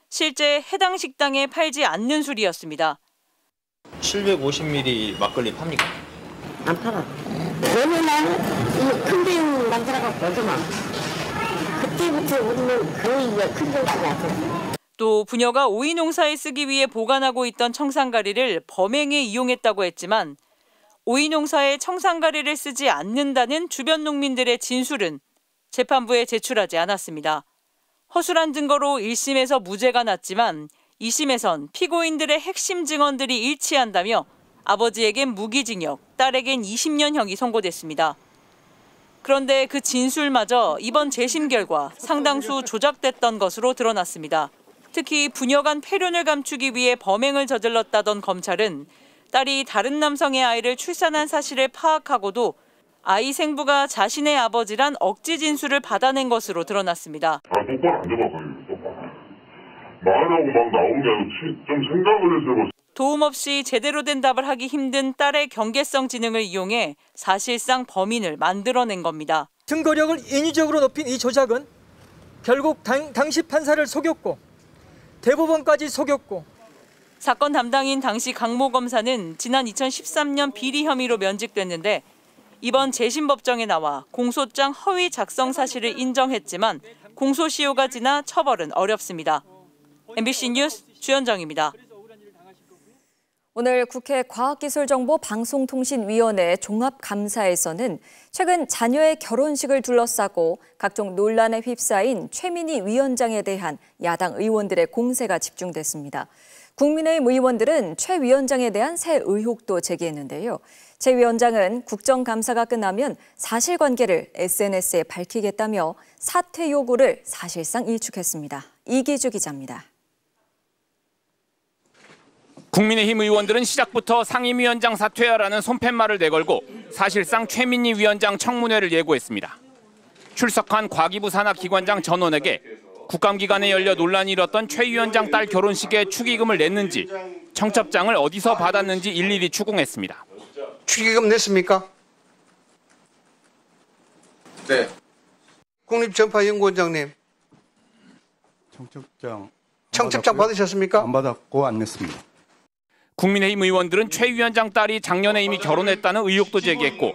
[SPEAKER 12] 실제 해당 식당에 팔지 않는 술이었습니다.
[SPEAKER 19] 750ml 막걸리 팝니까?
[SPEAKER 27] 안 팔아. 왜냐면 이 큰 병 만들어갖고 오지마. 그때부터 우리는 거의 큰 병이 아니야.
[SPEAKER 12] 또 부녀가 오이 농사에 쓰기 위해 보관하고 있던 청산가리를 범행에 이용했다고 했지만 오이 농사에 청산가리를 쓰지 않는다는 주변 농민들의 진술은 재판부에 제출하지 않았습니다. 허술한 증거로 1심에서 무죄가 났지만 2심에선 피고인들의 핵심 증언들이 일치한다며 아버지에겐 무기징역, 딸에겐 20년형이 선고됐습니다. 그런데 그 진술마저 이번 재심 결과 상당수 조작됐던 것으로 드러났습니다. 특히 부녀 간 폐륜을 감추기 위해 범행을 저질렀다던 검찰은 딸이 다른 남성의 아이를 출산한 사실을 파악하고도
[SPEAKER 4] 아이 생부가 자신의 아버지란 억지 진술을 받아낸 것으로 드러났습니다.
[SPEAKER 6] 똑바로 앉아봐. 말하고 막 나오는 게 아니고 좀 생각을 해서.
[SPEAKER 4] 도움 없이 제대로 된 답을 하기 힘든 딸의 경계성 지능을 이용해 사실상 범인을 만들어낸 겁니다.
[SPEAKER 16] 증거력을 인위적으로 높인 이 조작은 결국 당시 판사를 속였고 대법원까지 속였고.
[SPEAKER 4] 사건 담당인 당시 강모 검사는 지난 2013년 비리 혐의로 면직됐는데 이번 재심 법정에 나와 공소장 허위 작성 사실을 인정했지만 공소시효가 지나 처벌은 어렵습니다. MBC 뉴스 주현정입니다.
[SPEAKER 13] 오늘 국회 과학기술정보방송통신위원회 종합감사에서는 최근 자녀의 결혼식을 둘러싸고 각종 논란에 휩싸인 최민희 위원장에 대한 야당 의원들의 공세가 집중됐습니다. 국민의힘 의원들은 최 위원장에 대한 새 의혹도 제기했는데요. 최 위원장은 국정감사가 끝나면 사실관계를 SNS에 밝히겠다며 사퇴 요구를 사실상 일축했습니다. 이기주 기자입니다.
[SPEAKER 19] 국민의힘 의원들은 시작부터 상임위원장 사퇴하라는 손팻말을 내걸고 사실상 최민희 위원장 청문회를 예고했습니다. 출석한 과기부 산하기관장 전원에게 국감기간에 열려 논란이 일었던 최 위원장 딸 결혼식에 축의금을 냈는지 청첩장을 어디서 받았는지 일일이 추궁했습니다.
[SPEAKER 20] 축의금 냈습니까?
[SPEAKER 21] 네.
[SPEAKER 20] 국립전파연구원장님. 청첩장 받으셨습니까?
[SPEAKER 21] 안 받았고 안 냈습니다.
[SPEAKER 19] 국민의힘 의원들은 최 위원장 딸이 작년에 이미 결혼했다는 의혹도 제기했고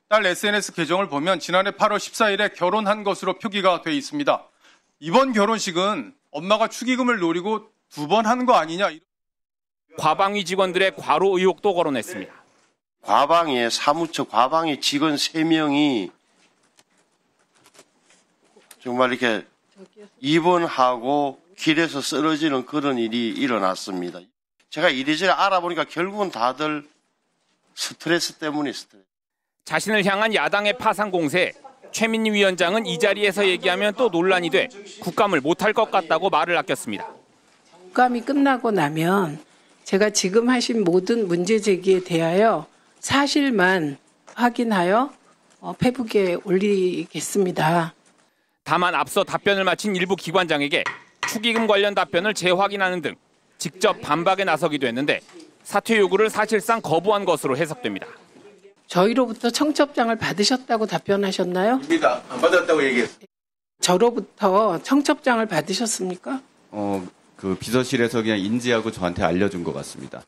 [SPEAKER 22] 딸 SNS 계정을 보면 지난해 8월 14일에 결혼한 것으로 표기가 돼 있습니다. 이번 결혼식은 엄마가 축의금을 노리고 2번 한 거 아니냐.
[SPEAKER 19] 과방위 직원들의 과로 의혹도 거론했습니다.
[SPEAKER 28] 과방위의 사무처 과방위 직원 3명이 정말 이렇게 입원하고 길에서 쓰러지는 그런 일이 일어났습니다. 제가 이리저리 알아보니까 결국은 다들 스트레스 때문에 스트레스.
[SPEAKER 19] 자신을 향한 야당의 파상 공세에 최민희 위원장은 이 자리에서 얘기하면 또 논란이 돼 국감을 못할 것 같다고 말을 아꼈습니다.
[SPEAKER 29] 국감이 끝나고 나면 제가 지금 하신 모든 문제 제기에 대하여 사실만 확인하여 페북에 올리겠습니다.
[SPEAKER 19] 다만 앞서 답변을 마친 일부 기관장에게 축의금 관련 답변을 재확인하는 등 직접 반박에 나서기도 했는데 사퇴 요구를 사실상 거부한 것으로 해석됩니다.
[SPEAKER 29] 저희로부터 청첩장을 받으셨다고 답변하셨나요?
[SPEAKER 21] 입니다. 안 받았다고 얘기했어요.
[SPEAKER 29] 저로부터 청첩장을 받으셨습니까?
[SPEAKER 30] 그 비서실에서 그냥 인지하고 저한테 알려준 것 같습니다.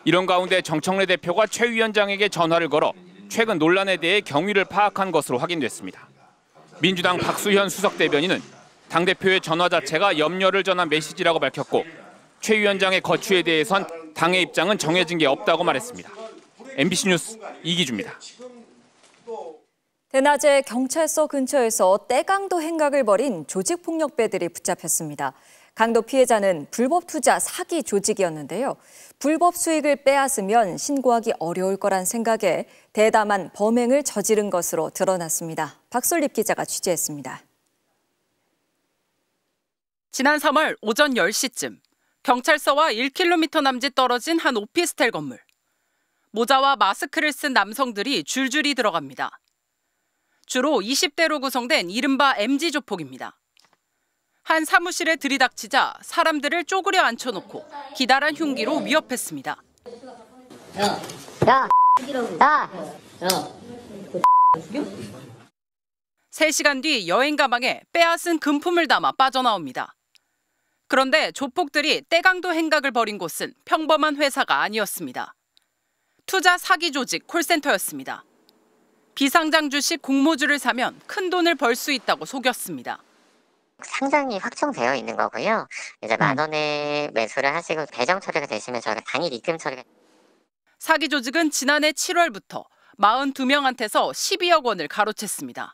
[SPEAKER 19] 이런 가운데 정청래 대표가 최 위원장에게 전화를 걸어 최근 논란에 대해 경위를 파악한 것으로 확인됐습니다. 민주당 박수현 수석 대변인은 당대표의 전화 자체가 염려를 전한 메시지라고 밝혔고 최 위원장의 거취에 대해선 당의 입장은 정해진 게 없다고 말했습니다. MBC 뉴스 이기주입니다.
[SPEAKER 13] 대낮에 경찰서 근처에서 떼강도 행각을 벌인 조직폭력배들이 붙잡혔습니다. 강도 피해자는 불법 투자 사기 조직이었는데요. 불법 수익을 빼앗으면 신고하기 어려울 거란 생각에 대담한 범행을 저지른 것으로 드러났습니다. 박솔립 기자가 취재했습니다.
[SPEAKER 31] 지난 3월 오전 10시쯤 경찰서와 1km 남짓 떨어진 한 오피스텔 건물. 모자와 마스크를 쓴 남성들이 줄줄이 들어갑니다. 주로 20대로 구성된 이른바 MZ조폭입니다. 한 사무실에 들이닥치자 사람들을 쪼그려 앉혀놓고 기다란 흉기로 위협했습니다.
[SPEAKER 27] 야.
[SPEAKER 31] 3시간 뒤 여행 가방에 빼앗은 금품을 담아 빠져나옵니다. 그런데 조폭들이 떼강도 행각을 벌인 곳은 평범한 회사가 아니었습니다. 투자 사기 조직 콜센터였습니다. 비상장 주식 공모주를 사면 큰 돈을 벌 수 있다고 속였습니다.
[SPEAKER 32] 상장이 확정되어 있는 거고요. 이제 10,000원에 매수를 하시고 배정 처리가 되시면 저희가 당일 입금 처리가.
[SPEAKER 31] 사기 조직은 지난해 7월부터 42명한테서 12억 원을 가로챘습니다.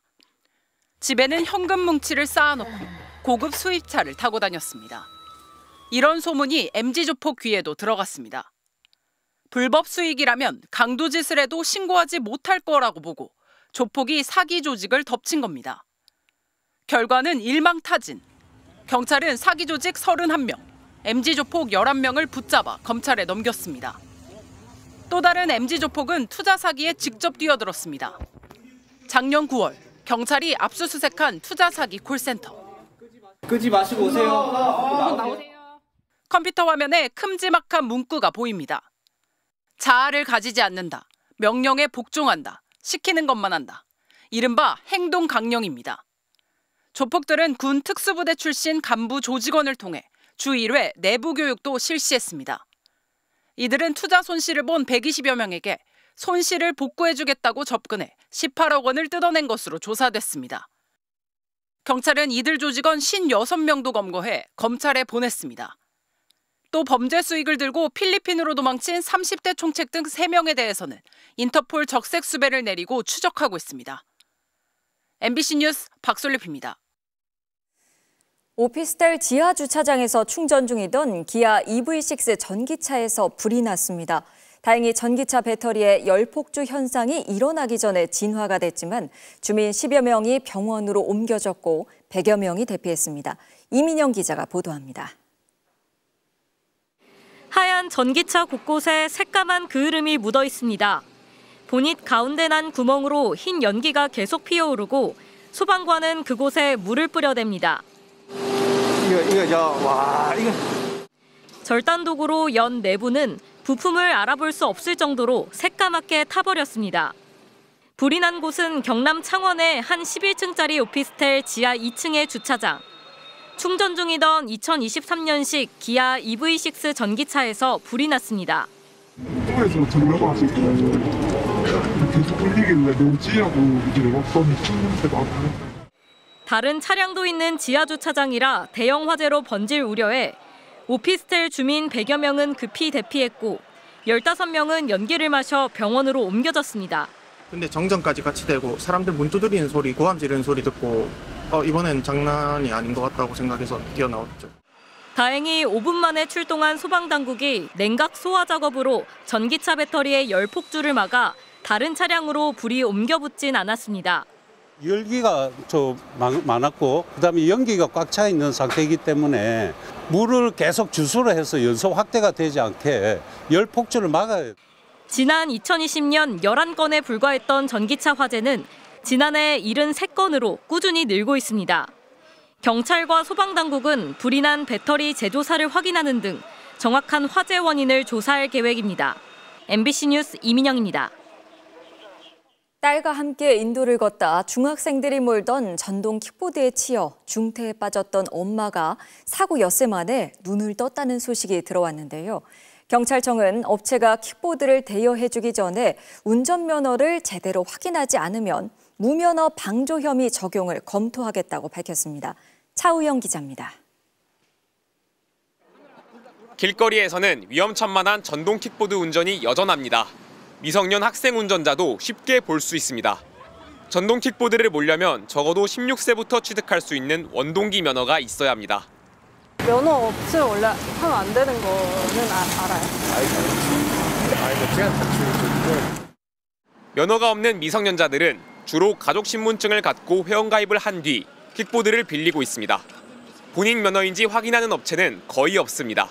[SPEAKER 31] 집에는 현금 뭉치를 쌓아놓고 고급 수입차를 타고 다녔습니다. 이런 소문이 MZ조폭 귀에도 들어갔습니다. 불법 수익이라면 강도짓을 해도 신고하지 못할 거라고 보고 조폭이 사기 조직을 덮친 겁니다. 결과는 일망타진. 경찰은 사기 조직 31명, MZ조폭 11명을 붙잡아 검찰에 넘겼습니다. 또 다른 MG 조폭은 투자 사기에 직접 뛰어들었습니다. 작년 9월 경찰이 압수수색한 투자 사기 콜센터.
[SPEAKER 1] 끄지 마시고 오세요.
[SPEAKER 31] 컴퓨터 화면에 큼지막한 문구가 보입니다. 자아를 가지지 않는다. 명령에 복종한다. 시키는 것만 한다. 이른바 행동 강령입니다. 조폭들은 군 특수부대 출신 간부 조직원을 통해 주 1회 내부 교육도 실시했습니다. 이들은 투자 손실을 본 120여 명에게 손실을 복구해주겠다고 접근해 18억 원을 뜯어낸 것으로 조사됐습니다. 경찰은 이들 조직원 56명도 검거해 검찰에 보냈습니다. 또 범죄 수익을 들고 필리핀으로 도망친 30대 총책 등 3명에 대해서는 인터폴 적색 수배를 내리고 추적하고 있습니다. MBC 뉴스 박솔립입니다.
[SPEAKER 13] 오피스텔 지하 주차장에서 충전 중이던 기아 EV6 전기차에서 불이 났습니다. 다행히 전기차 배터리에 열폭주 현상이 일어나기 전에 진화가 됐지만 주민 10여 명이 병원으로 옮겨졌고 100여 명이 대피했습니다. 이민영 기자가 보도합니다.
[SPEAKER 3] 하얀 전기차 곳곳에 새까만 그을음이 묻어 있습니다. 보닛 가운데 난 구멍으로 흰 연기가 계속 피어오르고 소방관은 그곳에 물을 뿌려댑니다. 절단도구로 연 내부는 부품을 알아볼 수 없을 정도로 새까맣게 타버렸습니다. 불이 난 곳은 경남 창원의 한 11층짜리 오피스텔 지하 2층의 주차장. 충전 중이던 2023년식 기아 EV6 전기차에서 불이 났습니다.
[SPEAKER 6] 통에서 전화가 왔을 거예요. 계속 울리길래 렌치하고 이제 왔더니 침냄새가 나고.
[SPEAKER 3] 다른 차량도 있는 지하 주차장이라 대형 화재로 번질 우려에 오피스텔 주민 100여 명은 급히 대피했고 15명은 연기를 마셔 병원으로 옮겨졌습니다.
[SPEAKER 5] 근데 정전까지 같이 되고 사람들 문 두드리는 소리, 고함 지르는 소리 듣고 이번엔 장난이 아닌 것 같다고 생각해서 뛰어나왔죠.
[SPEAKER 3] 다행히 5분 만에 출동한 소방당국이 냉각 소화 작업으로 전기차 배터리의 열폭주를 막아 다른 차량으로 불이 옮겨붙진 않았습니다.
[SPEAKER 7] 열기가 좀 많았고 그다음에 연기가 꽉 차 있는 상태이기 때문에 물을 계속 주소로 해서 연소 확대가 되지 않게 열 폭주를 막아야 해요.
[SPEAKER 3] 지난 2020년 11건에 불과했던 전기차 화재는 지난해 73건으로 꾸준히 늘고 있습니다. 경찰과 소방당국은 불이 난 배터리 제조사를 확인하는 등 정확한 화재 원인을 조사할 계획입니다. MBC 뉴스 이민영입니다.
[SPEAKER 13] 딸과 함께 인도를 걷다 중학생들이 몰던 전동 킥보드에 치여 중태에 빠졌던 엄마가 사고 엿새 만에 눈을 떴다는 소식이 들어왔는데요. 경찰청은 업체가 킥보드를 대여해주기 전에 운전면허를 제대로 확인하지 않으면 무면허 방조 혐의 적용을 검토하겠다고 밝혔습니다. 차우영 기자입니다.
[SPEAKER 8] 길거리에서는 위험천만한 전동 킥보드 운전이 여전합니다. 미성년 학생 운전자도 쉽게 볼 수 있습니다. 전동 킥보드를 몰려면 적어도 16세부터 취득할 수 있는 원동기 면허가 있어야 합니다.
[SPEAKER 9] 면허 없으면 원래 하면 안 되는 거는 알아요?
[SPEAKER 8] 면허가 없는 미성년자들은 주로 가족신분증을 갖고 회원가입을 한 뒤 킥보드를 빌리고 있습니다. 본인 면허인지 확인하는 업체는 거의 없습니다.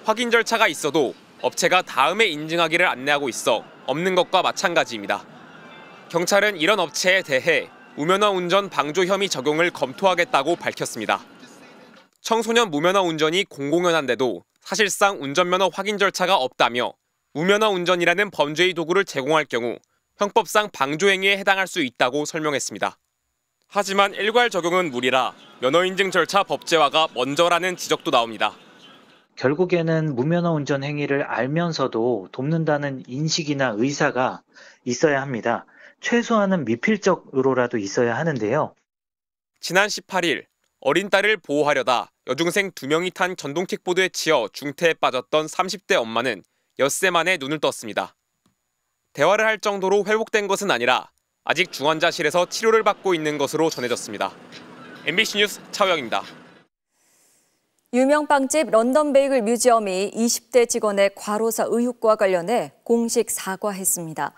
[SPEAKER 8] 확인 절차가 있어도 업체가 다음에 인증하기를 안내하고 있어 없는 것과 마찬가지입니다. 경찰은 이런 업체에 대해 무면허 운전 방조 혐의 적용을 검토하겠다고 밝혔습니다. 청소년 무면허 운전이 공공연한데도 사실상 운전면허 확인 절차가 없다며 무면허 운전이라는 범죄의 도구를 제공할 경우 형법상 방조행위에 해당할 수 있다고 설명했습니다. 하지만 일괄 적용은 무리라 면허 인증 절차 법제화가 먼저라는 지적도 나옵니다.
[SPEAKER 10] 결국에는 무면허 운전 행위를 알면서도 돕는다는 인식이나 의사가 있어야 합니다. 최소한은 미필적 의로라도 있어야 하는데요.
[SPEAKER 8] 지난 18일 어린 딸을 보호하려다 여중생 2명이 탄 전동 킥보드에 치여 중태에 빠졌던 30대 엄마는 엿새 만에 눈을 떴습니다. 대화를 할 정도로 회복된 것은 아니라 아직 중환자실에서 치료를 받고 있는 것으로 전해졌습니다. MBC 뉴스 차우영입니다.
[SPEAKER 13] 유명 빵집 런던 베이글 뮤지엄이 20대 직원의 과로사 의혹과 관련해 공식 사과했습니다.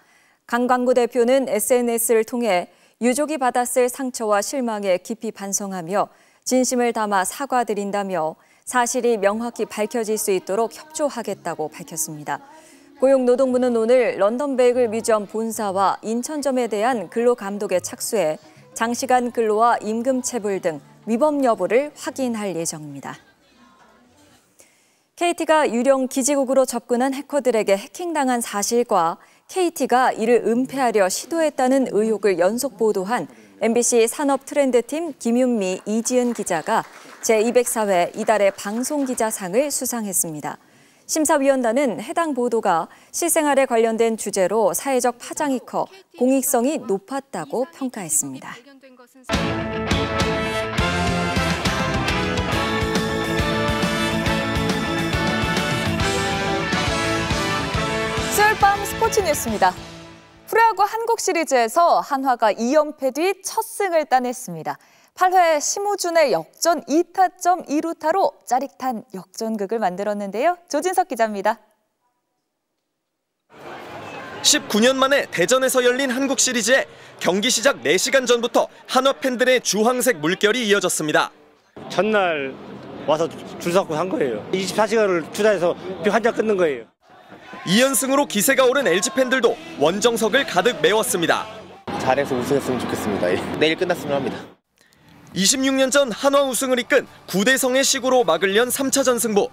[SPEAKER 13] 강 광구 대표는 SNS를 통해 유족이 받았을 상처와 실망에 깊이 반성하며 진심을 담아 사과드린다며 사실이 명확히 밝혀질 수 있도록 협조하겠다고 밝혔습니다. 고용노동부는 오늘 런던 베이글 뮤지엄 본사와 인천점에 대한 근로감독에 착수해 장시간 근로와 임금체불 등 위법 여부를 확인할 예정입니다. KT가 유령 기지국으로 접근한 해커들에게 해킹당한 사실과 KT가 이를 은폐하려 시도했다는 의혹을 연속 보도한 MBC 산업트렌드팀 김윤미, 이지은 기자가 제204회 이달의 방송기자상을 수상했습니다. 심사위원단은 해당 보도가 실생활에 관련된 주제로 사회적 파장이 커 공익성이 높았다고 평가했습니다.
[SPEAKER 2] 수요일 밤 스포츠 뉴스입니다. 프로야구 한국 시리즈에서 한화가 2연패 뒤 첫 승을 따냈습니다. 8회 심우준의 역전 2타점 2루타로 짜릿한 역전극을 만들었는데요. 조진석 기자입니다.
[SPEAKER 11] 19년 만에 대전에서 열린 한국 시리즈에 경기 시작 4시간 전부터 한화 팬들의 주황색 물결이 이어졌습니다.
[SPEAKER 12] 전날 와서 줄 서고 한 거예요. 24시간을 투자해서 한 장 끊는 거예요.
[SPEAKER 11] 2연승으로 기세가 오른 LG 팬들도 원정석을 가득 메웠습니다.
[SPEAKER 14] 잘해서 우승했으면 좋겠습니다. 내일 끝났으면 합니다.
[SPEAKER 11] 26년 전 한화 우승을 이끈 9대0의 시구로 막을 연 3차전 승부.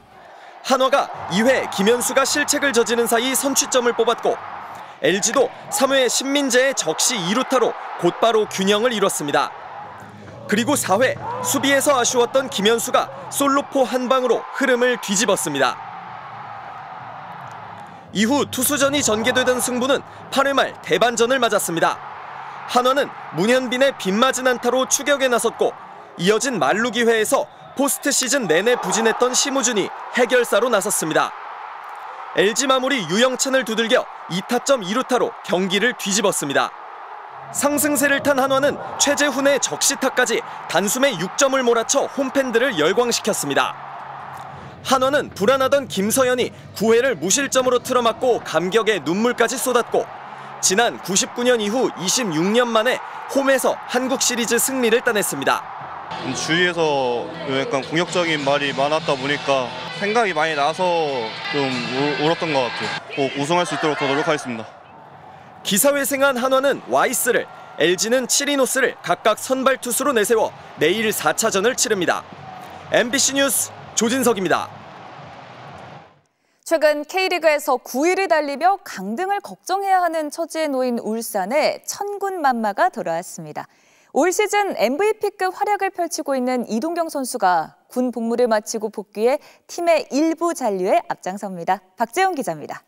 [SPEAKER 11] 한화가 2회 김현수가 실책을 저지른 사이 선취점을 뽑았고 LG도 3회 신민재의 적시 2루타로 곧바로 균형을 이뤘습니다. 그리고 4회 수비에서 아쉬웠던 김현수가 솔로포 한 방으로 흐름을 뒤집었습니다. 이후 투수전이 전개되던 승부는 8회 말 대반전을 맞았습니다. 한화는 문현빈의 빗맞은 안타로 추격에 나섰고 이어진 만루 기회에서 포스트 시즌 내내 부진했던 심우준이 해결사로 나섰습니다. LG 마무리 유영찬을 두들겨 2타점 2루타로 경기를 뒤집었습니다. 상승세를 탄 한화는 최재훈의 적시타까지 단숨에 6점을 몰아쳐 홈팬들을 열광시켰습니다. 한화는 불안하던 김서현이 9회를 무실점으로 틀어막고 감격의 눈물까지 쏟았고 지난 99년 이후 26년 만에 홈에서 한국 시리즈 승리를 따냈습니다.
[SPEAKER 15] 주위에서 약간 공격적인 말이 많았다 보니까 생각이 많이 나서 좀 울었던 것 같아요. 꼭 우승할 수 있도록 더 노력하겠습니다.
[SPEAKER 11] 기사회생한 한화는 와이스를, LG는 치리노스를 각각 선발 투수로 내세워 내일 4차전을 치릅니다. MBC 뉴스 조진석입니다.
[SPEAKER 2] 최근 K리그에서 9위를 달리며 강등을 걱정해야 하는 처지에 놓인 울산에 천군만마가 돌아왔습니다. 올 시즌 MVP급 활약을 펼치고 있는 이동경 선수가 군 복무를 마치고 복귀해 팀의 일부 잔류에 앞장섭니다. 박재영 기자입니다.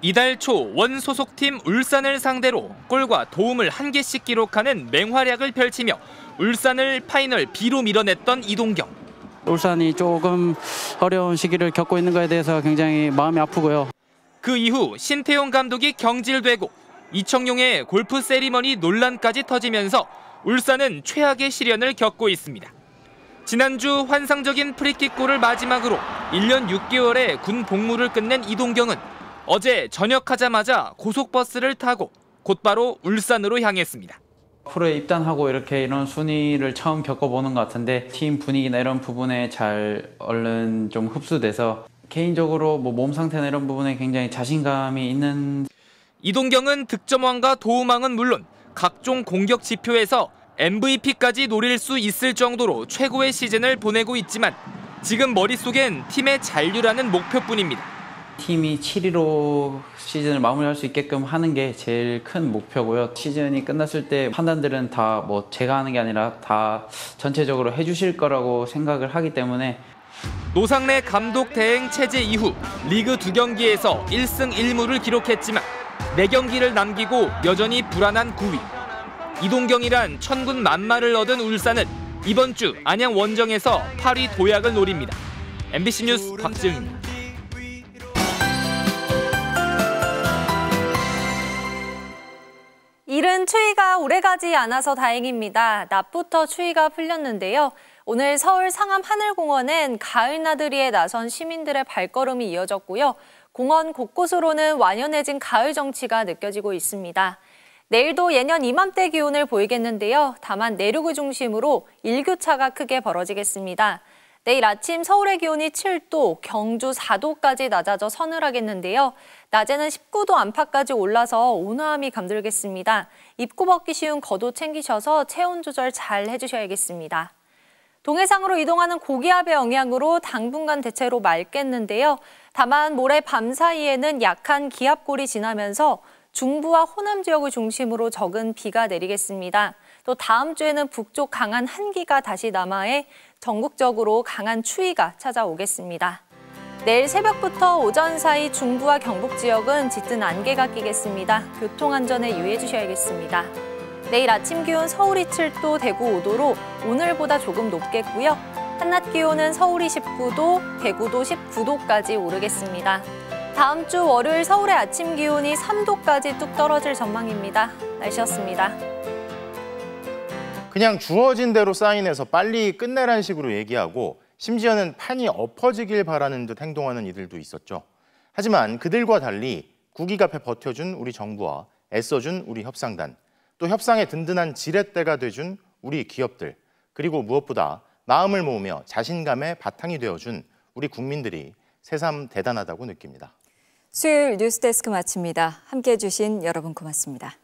[SPEAKER 16] 이달 초 원 소속팀 울산을 상대로 골과 도움을 1개씩 기록하는 맹활약을 펼치며 울산을 파이널 B로 밀어냈던 이동경.
[SPEAKER 17] 울산이 조금 어려운 시기를 겪고 있는 것에 대해서 굉장히 마음이 아프고요.
[SPEAKER 16] 그 이후 신태용 감독이 경질되고 이청용의 골프 세리머니 논란까지 터지면서 울산은 최악의 시련을 겪고 있습니다. 지난주 환상적인 프리킥골을 마지막으로 1년 6개월의 군 복무를 끝낸 이동경은 어제 전역하자마자 고속버스를 타고 곧바로 울산으로 향했습니다.
[SPEAKER 17] 프로에 입단하고 이렇게 이런 순위를 처음 겪어보는 것 같은데 팀 분위기나 이런 부분에 잘 얼른 좀 흡수돼서 개인적으로 몸 상태나 이런 부분에 굉장히 자신감이 있는.
[SPEAKER 16] 이동경은 득점왕과 도움왕은 물론 각종 공격 지표에서 MVP까지 노릴 수 있을 정도로 최고의 시즌을 보내고 있지만 지금 머릿속엔 팀의 잔류라는 목표뿐입니다.
[SPEAKER 17] 팀이 7위로 시즌을 마무리할 수 있게끔 하는 게 제일 큰 목표고요. 시즌이 끝났을 때 판단들은 다 제가 하는 게 아니라 다 전체적으로 해주실 거라고 생각을 하기 때문에.
[SPEAKER 16] 노상래 감독 대행 체제 이후 리그 2경기에서 1승 1무를 기록했지만 4경기를 남기고 여전히 불안한 9위. 이동경이란 천군 만마를 얻은 울산은 이번 주 안양 원정에서 8위 도약을 노립니다. MBC 뉴스 박지은입니다. 이른 추위가 오래가지 않아서 다행입니다. 낮부터 추위가 풀렸는데요. 오늘 서울 상암 하늘공원엔 가을 나들이에 나선 시민들의 발걸음이 이어졌고요. 공원 곳곳으로는 완연해진 가을 정취가 느껴지고 있습니다. 내일도 예년 이맘때 기온을 보이겠는데요. 다만 내륙을 중심으로 일교차가 크게 벌어지겠습니다.
[SPEAKER 4] 내일 아침 서울의 기온이 7도, 경주 4도까지 낮아져 서늘하겠는데요. 낮에는 19도 안팎까지 올라서 온화함이 감돌겠습니다. 입고 벗기 쉬운 겉옷 챙기셔서 체온 조절 잘 해주셔야겠습니다. 동해상으로 이동하는 고기압의 영향으로 당분간 대체로 맑겠는데요. 다만 모레 밤 사이에는 약한 기압골이 지나면서 중부와 호남 지역을 중심으로 적은 비가 내리겠습니다. 또 다음 주에는 북쪽 강한 한기가 다시 남하해 전국적으로 강한 추위가 찾아오겠습니다. 내일 새벽부터 오전 사이 중부와 경북 지역은 짙은 안개가 끼겠습니다. 교통안전에 유의해 주셔야겠습니다. 내일 아침 기온 서울이 7도, 대구 5도로 오늘보다 조금 높겠고요. 한낮 기온은 서울이 19도, 대구도 19도까지 오르겠습니다. 다음 주 월요일 서울의 아침 기온이 3도까지 뚝 떨어질 전망입니다. 날씨였습니다.
[SPEAKER 18] 그냥 주어진 대로 사인해서 빨리 끝내라는 식으로 얘기하고 심지어는 판이 엎어지길 바라는 듯 행동하는 이들도 있었죠. 하지만 그들과 달리 국익 앞에 버텨준 우리 정부와 애써준 우리 협상단, 또 협상의 든든한 지렛대가 돼준 우리 기업들, 그리고 무엇보다 마음을 모으며 자신감의 바탕이 되어준 우리 국민들이 새삼 대단하다고 느낍니다.
[SPEAKER 13] 수요일 뉴스데스크 마칩니다. 함께해 주신 여러분 고맙습니다.